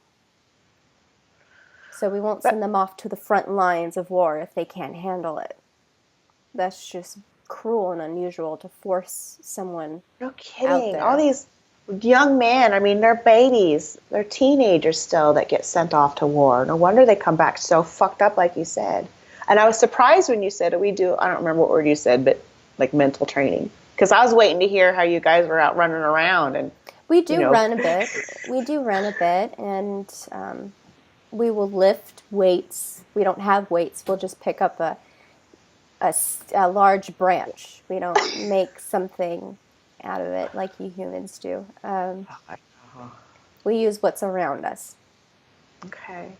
So we won't send them off to the front lines of war if they can't handle it. That's just cruel and unusual to force someone No kidding. out there. All these young men, I mean, they're babies. They're teenagers still that get sent off to war. No wonder they come back so fucked up, like you said. And I was surprised when you said I don't remember what word you said, but like mental training. Because I was waiting to hear how you guys were out running around. And we do run a bit. We do run a bit, and we will lift weights. We don't have weights. We'll just pick up a large branch. We don't make something out of it like you humans do. We use what's around us. Okay.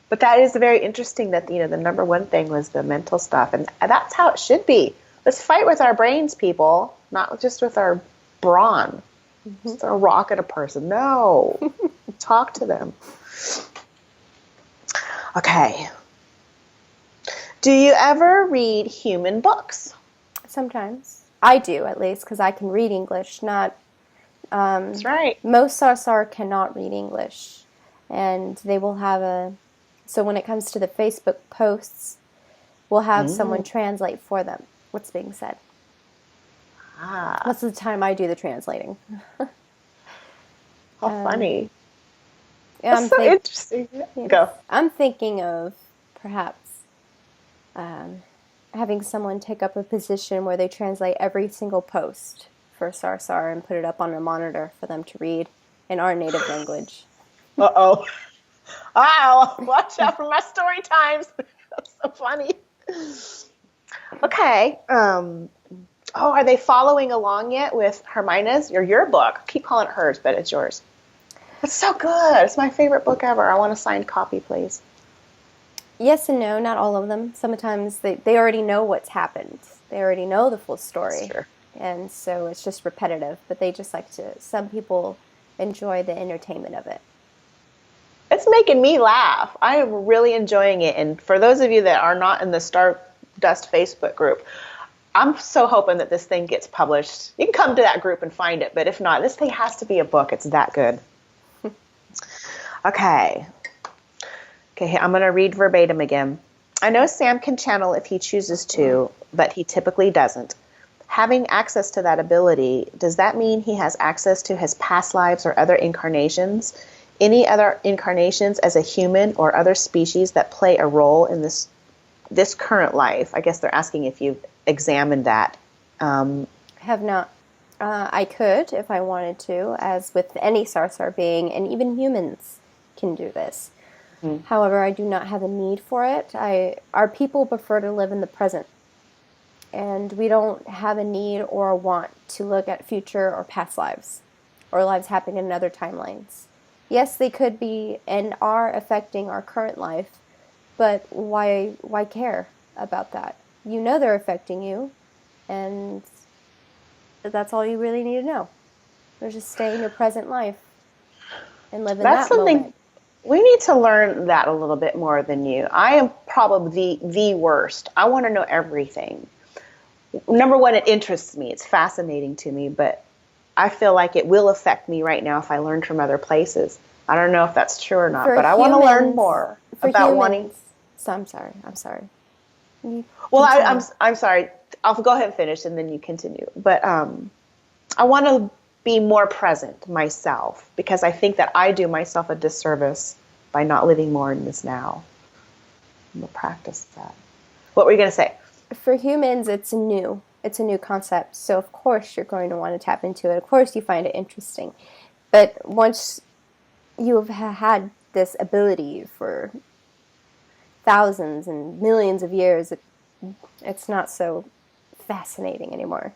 But that is very interesting that, the number one thing was the mental stuff. And that's how it should be. Let's fight with our brains, people, not just with our brawn. Mm-hmm. Just throw a rock at a person. No. Talk to them. Okay. Do you ever read human books? Sometimes. I do, at least, because I can read English. That's right. Most Sarsar cannot read English. And they will have so when it comes to the Facebook posts, we'll have someone translate for them what's being said. Most of the time I do the translating. How funny. Yeah, That's so interesting. Yes, Go. I'm thinking of perhaps having someone take up a position where they translate every single post for Sarsar and put it up on a monitor for them to read in our native language. Uh-oh. Wow. Watch out for my story times. That's so funny. Okay. Are they following along yet with Hermione's or your book? I keep calling it hers, but it's yours. It's so good. It's my favorite book ever. I want a signed copy, please. Yes and no, not all of them. Sometimes they already know what's happened. They already know the full story. Sure. And so it's just repetitive. But they just like to, some people enjoy the entertainment of it. It's making me laugh. I am really enjoying it. And for those of you that are not in the Stardust Facebook group, I'm so hoping that this thing gets published. You can come to that group and find it. But if not, this thing has to be a book. It's that good. Okay, I'm going to read verbatim again. I know Sam can channel if he chooses to, but he typically doesn't. Having access to that ability, does that mean he has access to his past lives or other incarnations? Any other incarnations as a human or other species that play a role in this current life? I guess they're asking if you've examined that. Have not. I could if I wanted to, as with any Sarsar being, and even humans can do this. Mm-hmm. However, I do not have a need for it. Our people prefer to live in the present, and we don't have a need or a want to look at future or past lives, or lives happening in other timelines. Yes, they could be and are affecting our current life, but why care about that? you know they're affecting you, and that's all you really need to know. Or just stay in your present life and live in That's that something moment. we need to learn that a little bit more than you. I am probably the worst. I want to know everything. Number one, it interests me. It's fascinating to me, but I feel like it will affect me right now if I learn from other places. I don't know if that's true or not, For but I want to learn humans, more for about wanting. humans, so I'm sorry. You Well, continue. I'm sorry. I'll go ahead and finish, and then you continue. But I want to be more present myself because I think that I do myself a disservice by not living more in this now. I'm gonna practice that. What were you gonna say? For humans, it's a new concept. So of course you're going to want to tap into it. Of course you find it interesting. But once you've had this ability for thousands and millions of years, it's not so fascinating anymore.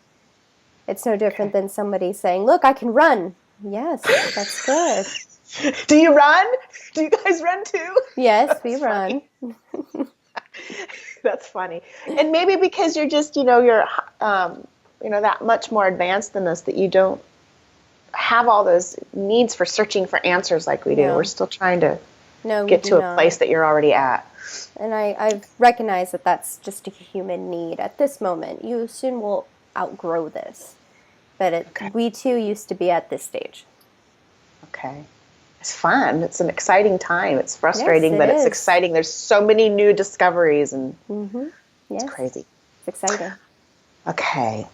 It's no different Okay. than somebody saying, "Look, I can run." Yes, that's good. Do you run? Do you guys run too? Yes, we That's run. funny. That's funny. And maybe because you're just, that much more advanced than us that you don't have all those needs for searching for answers like we do. We're No, still trying to no, we get do to a place not. that you're already at. And I've recognized that that's just a human need at this moment. You soon will outgrow this. But Okay. we too used to be at this stage. Okay. It's fun. It's an exciting time. It's Yes, frustrating, it but it's is. exciting. There's so many new discoveries and Mm-hmm. it's Yes, crazy. it's exciting. Okay.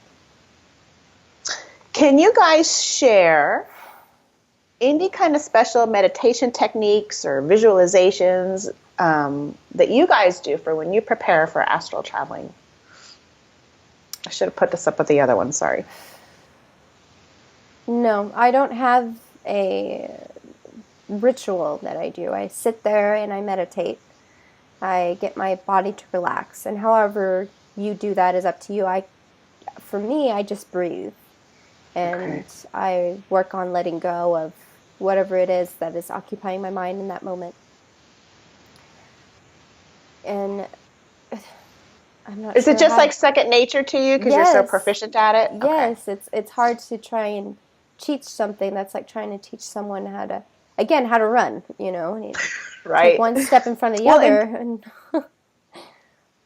Can you guys share any kind of special meditation techniques or visualizations that you guys do for when you prepare for astral traveling? I should have put this up with the other one. Sorry. No, I don't have a ritual that I do. I sit there and I meditate. I get my body to relax. And however you do that is up to you. For me, I just breathe Okay. and I work on letting go of whatever it is that is occupying my mind in that moment. And I'm not Is it sure just how to. like second nature to you because you're so Yes, proficient at it? Okay. yes, it's hard to try and teach something that's like trying to teach someone how to run, and you take Right. one step in front of the Well, other and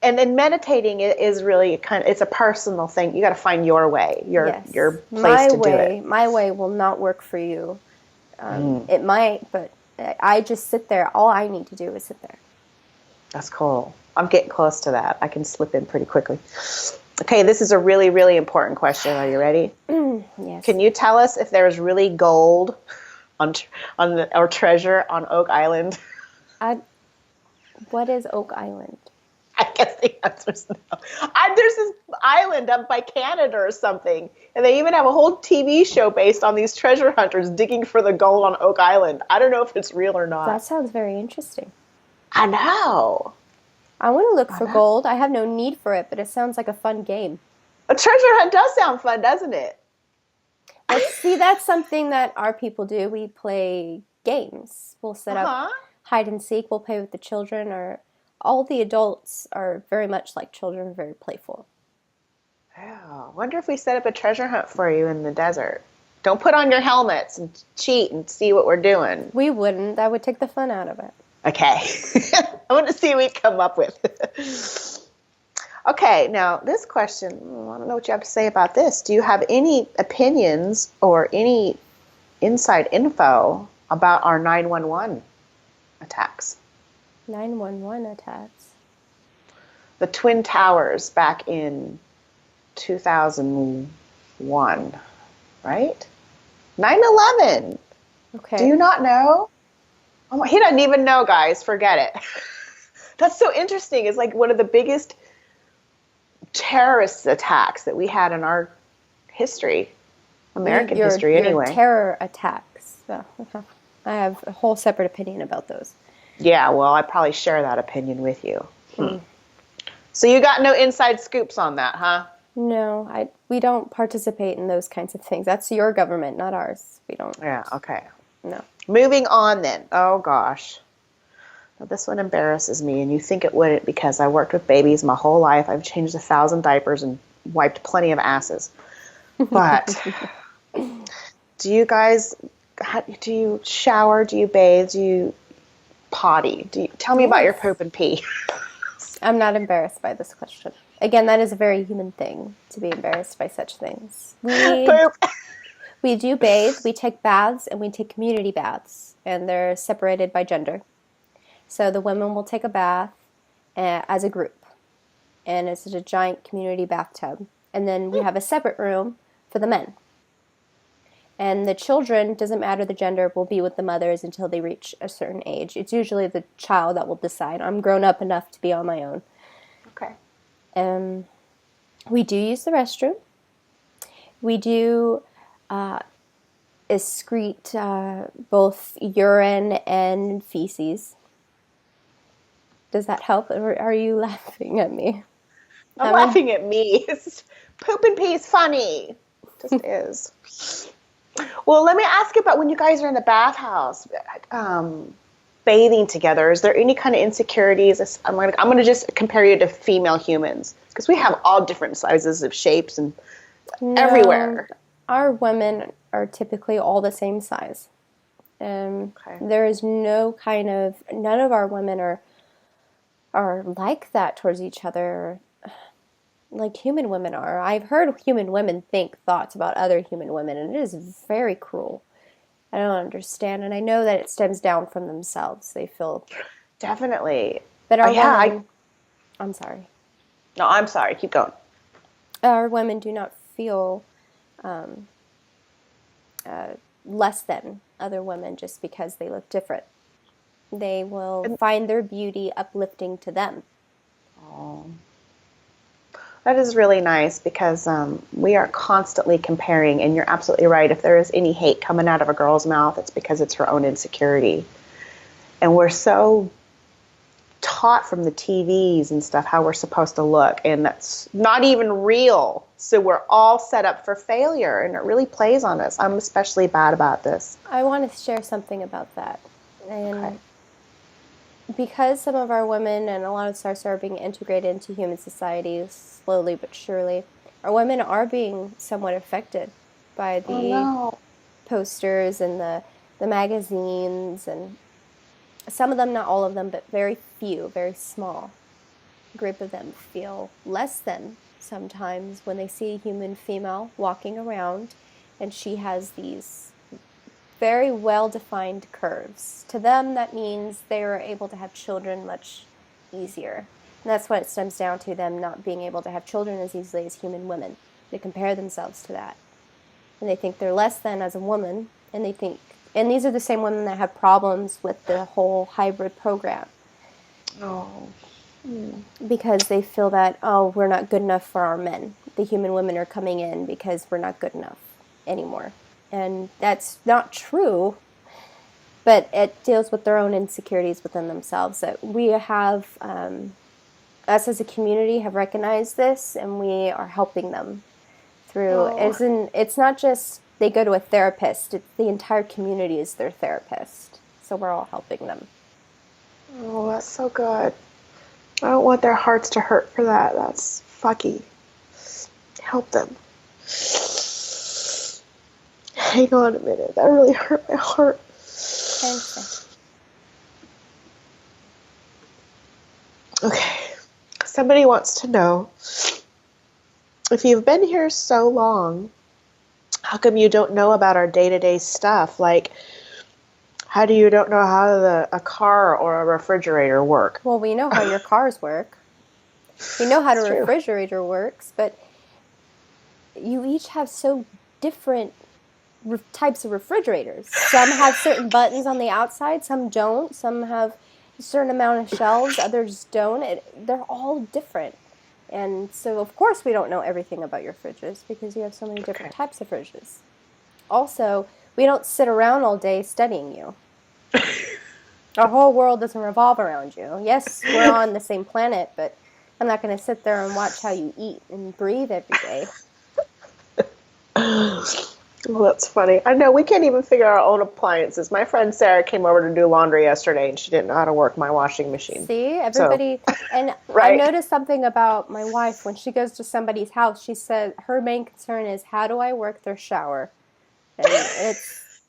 and then meditating is really it's a personal thing. You got to find your way, your yes, place to do it. my way will not work for you. It might, but I just sit there. All I need to do is sit there. That's cool. I'm getting close to that. I can slip in pretty quickly. Okay, this is a really, really important question. Are you ready? Yes. Can you tell us if there's really gold or treasure on Oak Island? I what is Oak Island? I guess the answer is no. There's this island up by Canada or something, and they even have a whole TV show based on these treasure hunters digging for the gold on Oak Island. I don't know if it's real or That not. sounds very interesting. I know. I want to look I for know. gold. I have no need for it, but it sounds like a fun game. A treasure hunt does sound fun, doesn't it? That's something that our people do. We play games. We'll set up Uh-huh. hide and seek. We'll play with the children, or all the adults are very much like children, very playful. Yeah. Wonder if we set up a treasure hunt for you in the desert. Don't put on your helmets and cheat and see what we're doing. We wouldn't. That would take the fun out of it. Okay. I want to see what we come up with. Okay, now this question, I don't know what you have to say about this. Do you have any opinions or any inside info about our 911 attacks? 911 attacks. The Twin Towers back in 2001, right? 9/11. Okay. Do you not know? Oh my, he doesn't even know, guys. Forget it. That's so interesting. It's like one of the biggest terrorist attacks that we had in our history, American history Your anyway. terror attacks. Oh, I have a whole separate opinion about those. Yeah, well, I probably share that opinion with you. So you got no inside scoops on that, huh? No, we don't participate in those kinds of things. That's your government, not ours. We don't. Yeah, okay. No. Moving on then. Oh, gosh. Now, this one embarrasses me, and you think it wouldn't because I worked with babies my whole life. I've changed 1,000 diapers and wiped plenty of asses. But do you guys, do you shower? Do you bathe? Do you potty? Tell me about your Yes. poop and pee. I'm not embarrassed by this question. Again, that is a very human thing to be embarrassed by such things. Poop. We do bathe, we take baths, and we take community baths, and they're separated by gender. So the women will take a bath as a group, and it's a giant community bathtub. And then we have a separate room for the men. And the children, doesn't matter the gender, will be with the mothers until they reach a certain age. It's usually the child that will decide. I'm grown up enough to be on my own. Okay. We do use the restroom. We do excrete both urine and feces. Does that help, or are you laughing at me? I'm laughing at me. Poop and pee is funny. It just is. Well, let me ask you about when you guys are in the bathhouse, bathing together. Is there any kind of insecurities? I'm gonna just compare you to female humans because we have all different sizes of shapes and everywhere. Our women are typically all the same size. Okay. There is none of our women are like that towards each other, like human women are. I've heard human women think thoughts about other human women, and it is very cruel. I don't understand, and I know that it stems down from themselves. They feel Definitely. but our Yeah. women. I'm sorry. No, I'm sorry. Keep going. Our women do not feel less than other women just because they look different. They will find their beauty uplifting to them. Oh. That is really nice because we are constantly comparing, and you're absolutely right. If there is any hate coming out of a girl's mouth, it's because it's her own insecurity. And we're so taught from the TVs and stuff how we're supposed to look, and that's not even real. So we're all set up for failure, and it really plays on us. I'm especially bad about this. I want to share something about that. And Okay. because some of our women and a lot of stars are being integrated into human society slowly but surely, our women are being somewhat affected by the Oh no. posters and the magazines, and some of them, not all of them, but very few, very small group of them feel less than sometimes when they see a human female walking around and she has these very well-defined curves. To them, that means they are able to have children much easier. And that's what it stems down to, them not being able to have children as easily as human women. They compare themselves to that. And they think they're less than as a woman, and these are the same women that have problems with the whole hybrid program. Oh. Because they feel that, oh, we're not good enough for our men. The human women are coming in because we're not good enough anymore. And that's not true, but it deals with their own insecurities within themselves. That we have, us as a community have recognized this, and we are helping them through. Oh. It's not just they go to a therapist, the entire community is their therapist. So we're all helping them. Oh, that's so good. I don't want their hearts to hurt for that. That's fucky. Help them. Hang on a minute. That really hurt my heart. I understand. Okay. Somebody wants to know, if you've been here so long, how come you don't know about our day-to-day stuff? Like, how do you don't know how a car or a refrigerator work? Well, we know how your cars work. We know how the True. refrigerator works, but you each have so different types of refrigerators. Some have certain buttons on the outside, some don't. Some have a certain amount of shelves, others don't. They're all different. And so, of course, we don't know everything about your fridges because you have so many different types of fridges. Also, we don't sit around all day studying you. Our whole world doesn't revolve around you. Yes, we're on the same planet, but I'm not going to sit there and watch how you eat and breathe every day. Well, that's funny. I know we can't even figure out our own appliances. My friend Sarah came over to do laundry yesterday, and she didn't know how to work my washing machine. See, So, everybody, and I right. noticed something about my wife when she goes to somebody's house. She said her main concern is how do I work their shower, and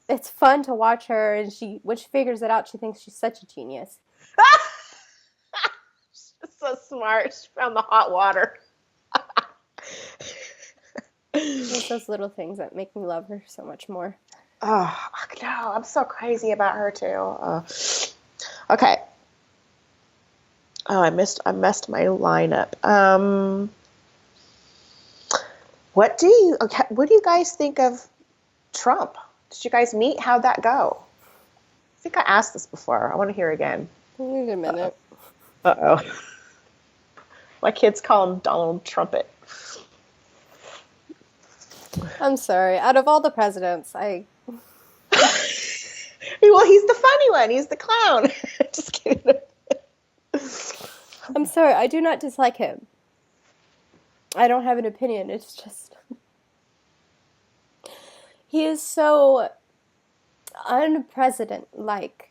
it's fun to watch her. And she when she figures it out, she thinks she's such a genius. She's so smart. She found the hot water. It's those little things that make me love her so much more. Oh, no, I'm so crazy about her too. Okay. Oh, I messed my lineup. What do you guys think of Trump? Did you guys meet? How'd that go? I think I asked this before. I want to hear again. Wait a minute. Uh-oh. My kids call him Donald Trumpet. I'm sorry. Out of all the presidents, I Well, he's the funny one. He's the clown. Just kidding. I'm sorry. I do not dislike him. I don't have an opinion. It's just he is so unpresident-like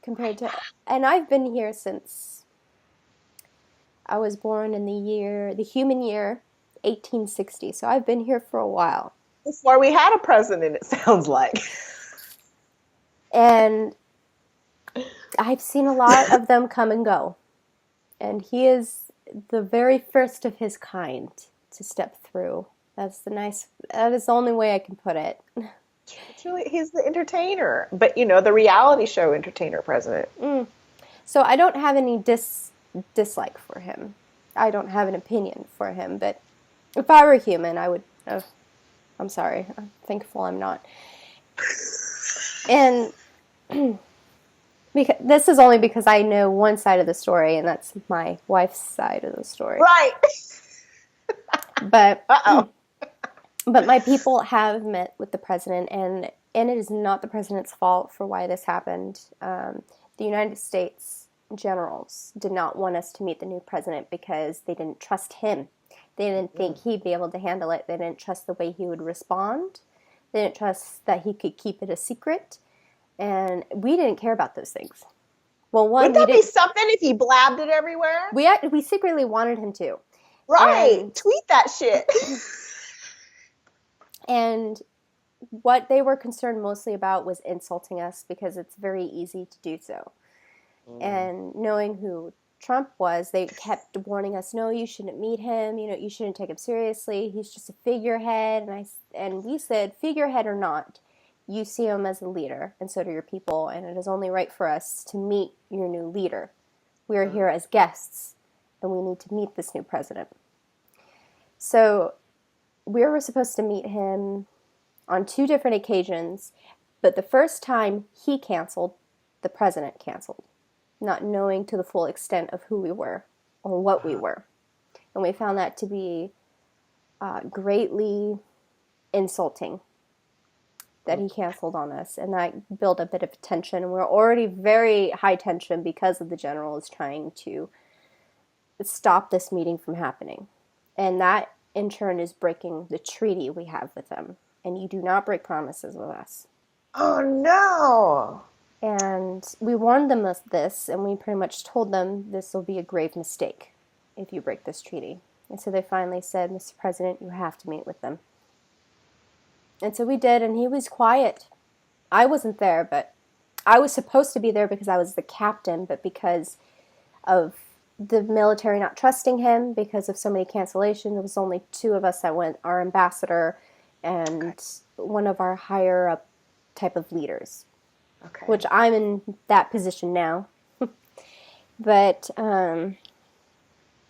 compared to, and I've been here since I was born in the human year 1860. So I've been here for a while. Before we had a president, it sounds like. And I've seen a lot of them come and go. And he is the very first of his kind to step through. That is the only way I can put it. He's the entertainer, but the reality show entertainer president. So I don't have any dislike for him. I don't have an opinion for him, but if I were human, I would. Oh, I'm sorry. I'm thankful I'm not. And because this is only because I know one side of the story, and that's my wife's side of the story. Right. But Uh-oh. but my people have met with the president, and it is not the president's fault for why this happened. The United States generals did not want us to meet the new president because they didn't trust him. They didn't think he'd be able to handle it. They didn't trust the way he would respond. They didn't trust that he could keep it a secret. And we didn't care about those things. Well, Wouldn't that be something if he blabbed it everywhere? We secretly wanted him to. Right. And tweet that shit. And what they were concerned mostly about was insulting us because it's very easy to do so. And knowing who Trump was, they kept warning us, no, you shouldn't meet him. You shouldn't take him seriously. He's just a figurehead. And we said, figurehead or not, you see him as a leader, and so do your people, and it is only right for us to meet your new leader. We are here as guests, and we need to meet this new president. So we were supposed to meet him on 2 different occasions, but the first time he canceled, the president canceled, not knowing to the full extent of who we were or what we were. And we found that to be greatly insulting that he canceled on us, and that built a bit of tension. And we're already very high tension because of the generals trying to stop this meeting from happening. And that, in turn, is breaking the treaty we have with them. And you do not break promises with us. Oh, no. And we warned them of this, and we pretty much told them this will be a grave mistake if you break this treaty. And so they finally said, Mr. President, you have to meet with them. And so we did, and he was quiet. I wasn't there, but I was supposed to be there because I was the captain, but because of the military not trusting him, because of so many cancellations, there was only 2 of us that went, our ambassador and one of our higher up type of leaders, which I'm in that position now. But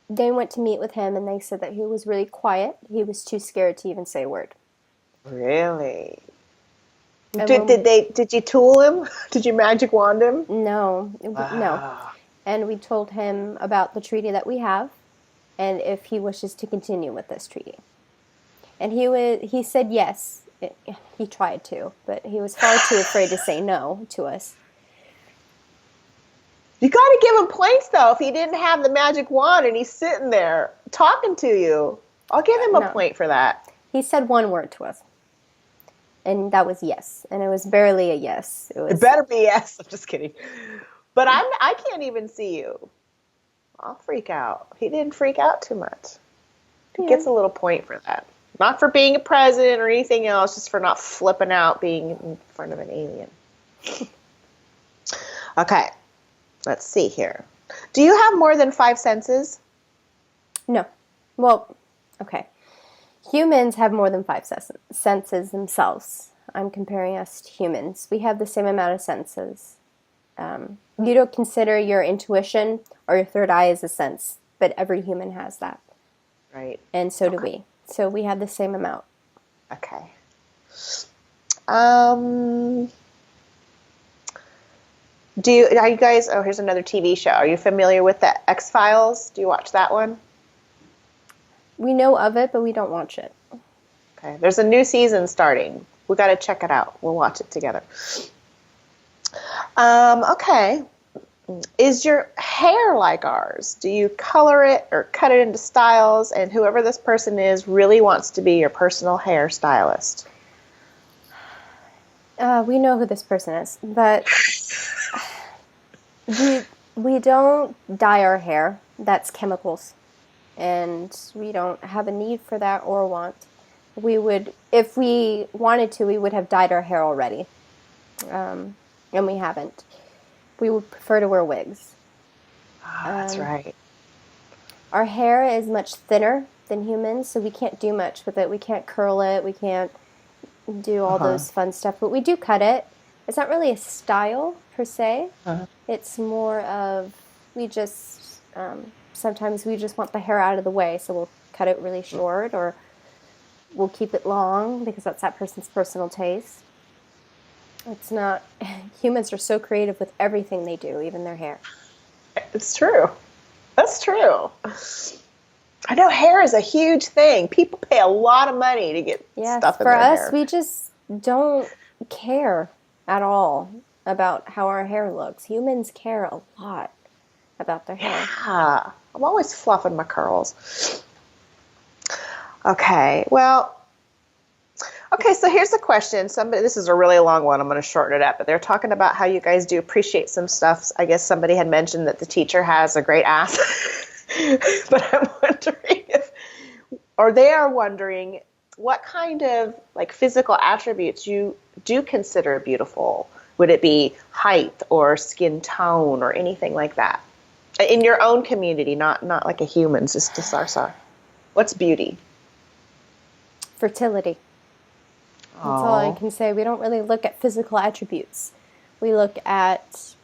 they went to meet with him, and they said that he was really quiet. He was too scared to even say a word. Really? Did you tool him? Did you magic wand him? No, no. And we told him about the treaty that we have, and if he wishes to continue with this treaty. And he said yes. He tried to, but he was far too afraid to say no to us. You got to give him points, though. If he didn't have the magic wand and he's sitting there talking to you, I'll give him a point for that. He said one word to us. And that was yes. And it was barely a yes. It It was, better be yes. I'm just kidding. But I can't even see you. I'll freak out. He didn't freak out too much. He yeah. gets a little point for that. Not for being a president or anything else, just for not flipping out being in front of an alien. Okay, let's see here. Do you have more than 5 senses? No. Well, okay. Humans have more than 5 senses themselves. I'm comparing us to humans. We have the same amount of senses. You don't consider your intuition or your third eye as a sense, but every human has that. Right. And so do we. So we have the same amount. Okay. Are you guys, oh, here's another TV show. Are you familiar with the X-Files? Do you watch that one? We know of it, but we don't watch it. Okay. There's a new season starting. We got to check it out. We'll watch it together. Okay. Is your hair like ours? Do you color it or cut it into styles? And whoever this person is really wants to be your personal hairstylist. We know who this person is, but we don't dye our hair. That's chemicals. And we don't have a need for that or want. We would, if we wanted to, we would have dyed our hair already. And we haven't. We would prefer to wear wigs. Oh, that's right. Our hair is much thinner than humans, so we can't do much with it. We can't curl it. We can't do all those fun stuff, but we do cut it. It's not really a style per se. It's more of, we just, sometimes we just want the hair out of the way, so we'll cut it really short, or we'll keep it long because that's that person's personal taste. It's not, humans are so creative with everything they do, even their hair. It's true. That's true. I know hair is a huge thing. People pay a lot of money to get stuff in their hair. For us, we just don't care at all about how our hair looks. Humans care a lot about their hair. Yeah. I'm always fluffing my curls. Okay. Well, okay, so here's the question. This is a really long one. I'm going to shorten it up. But they're talking about how you guys do appreciate some stuff. I guess somebody had mentioned that the teacher has a great ass. But I'm wondering they are wondering what kind of like physical attributes you do consider beautiful. Would it be height or skin tone or anything like that? In your own community, not like a human's, just a Sarsar. What's beauty? Fertility. That's all I can say. We don't really look at physical attributes. We look at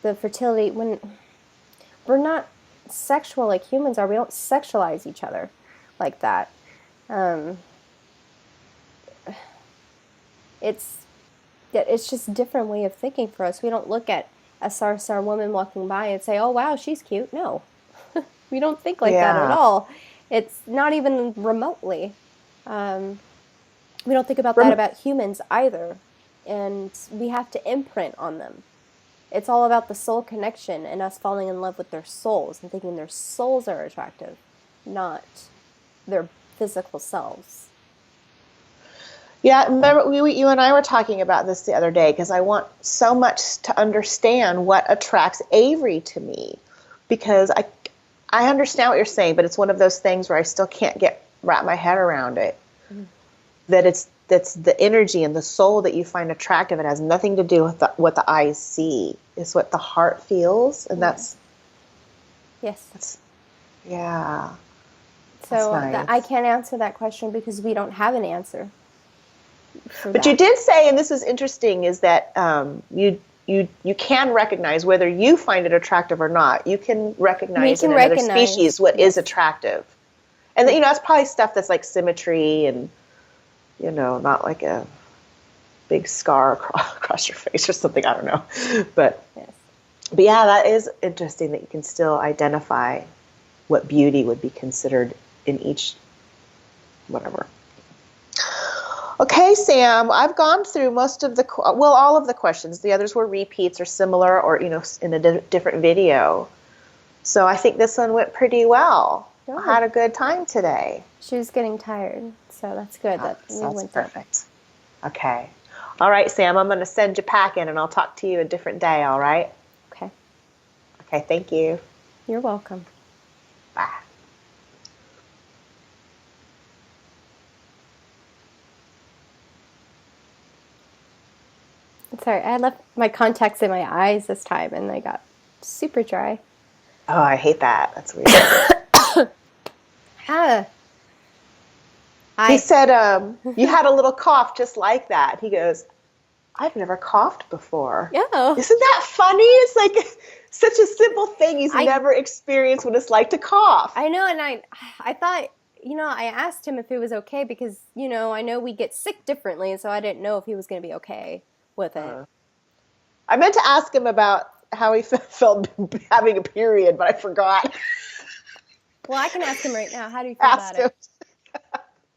the fertility. When we're not sexual like humans are, we don't sexualize each other like that. It's just a different way of thinking for us. We don't look at a Sarsar woman walking by and say, oh, wow, she's cute. No. We don't think like that at all. It's not even remotely. We don't think about that about humans either. And we have to imprint on them. It's all about the soul connection and us falling in love with their souls and thinking their souls are attractive, not their physical selves. Yeah, remember you and I were talking about this the other day because I want so much to understand what attracts Avery to me, because I understand what you're saying, but it's one of those things where I still can't wrap my head around it. Mm-hmm. That's the energy and the soul that you find attractive. It has nothing to do with what the eyes see. It's what the heart feels, and that's yeah. So nice. I can't answer that question because we don't have an answer. But you did say, and this is interesting, is that you can recognize whether you find it attractive or not. You can recognize in another species what is attractive, and that's probably stuff that's like symmetry and not like a big scar across your face or something. I don't know, but yeah, that is interesting that you can still identify what beauty would be considered in each whatever. Okay, Sam, I've gone through all of the questions. The others were repeats or similar or, in a different video. So I think this one went pretty well. Good. I had a good time today. She was getting tired, So that's good that we Sounds went there. perfect. Okay. All right, Sam, I'm going to send you packing, and I'll talk to you a different day, all right? Okay. Okay, thank you. You're welcome. Bye. Sorry, I left my contacts in my eyes this time, and they got super dry. Oh, I hate that. That's weird. Ah. He said, you had a little cough just like that. He goes, I've never coughed before. Yeah. Isn't that funny? It's like such a simple thing. He's never experienced what it's like to cough. I know, and I thought, I asked him if it was okay because, I know we get sick differently, so I didn't know if he was going to be okay with it. I meant to ask him about how he felt having a period, but I forgot. Well, I can ask him right now. How do you feel about it?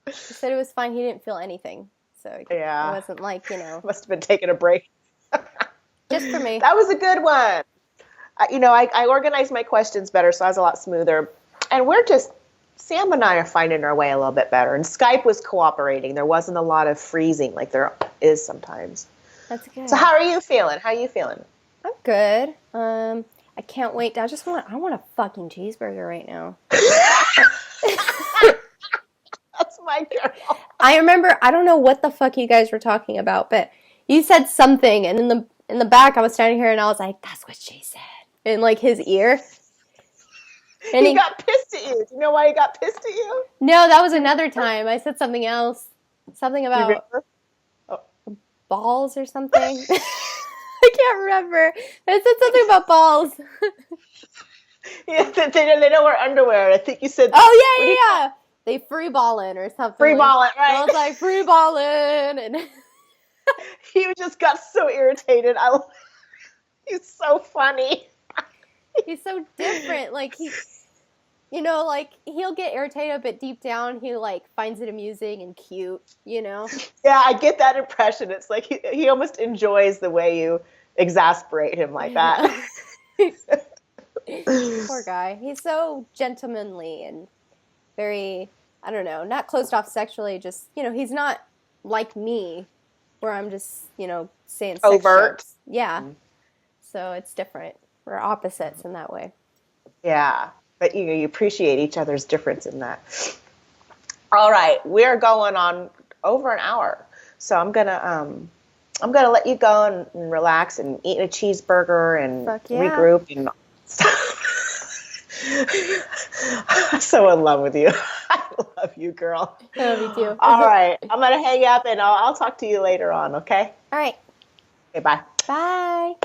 He said it was fine. He didn't feel anything. So it wasn't like, Must have been taking a break. Just for me. That was a good one. I organized my questions better, so I was a lot smoother. And Sam and I are finding our way a little bit better. And Skype was cooperating. There wasn't a lot of freezing like there is sometimes. That's good. So how are you feeling? How are you feeling? I'm good. I can't wait. I want a fucking cheeseburger right now. That's my girl. I remember, I don't know what the fuck you guys were talking about, but you said something, and in the back I was standing here and I was like, that's what she said. In like his ear. And he got pissed at you. Do you know why he got pissed at you? No, that was another time. I said something else. Something about balls or something. I can't remember. I said something about balls. Yeah, they don't wear underwear. I think you said. Oh yeah. They free ballin' or something. Free ballin', right? I was like free ballin', and he just got so irritated. He's so funny. He's so different. Like like he'll get irritated, but deep down he like finds it amusing and cute. Yeah, I get that impression. It's like he almost enjoys the way you exasperate him like that. Poor guy. He's so gentlemanly and very, I don't know, not closed off sexually, just, he's not like me, where I'm just, saying sex overt. jokes. Yeah. Mm-hmm. So it's different. We're opposites in that way. Yeah. But, you appreciate each other's difference in that. All right. We're going on over an hour. So I'm going to let you go and relax and eat a cheeseburger and regroup and stuff. I'm so in love with you. I love you, girl. I love you too. All right. I'm going to hang up and I'll talk to you later on, okay? All right. Okay, bye. Bye.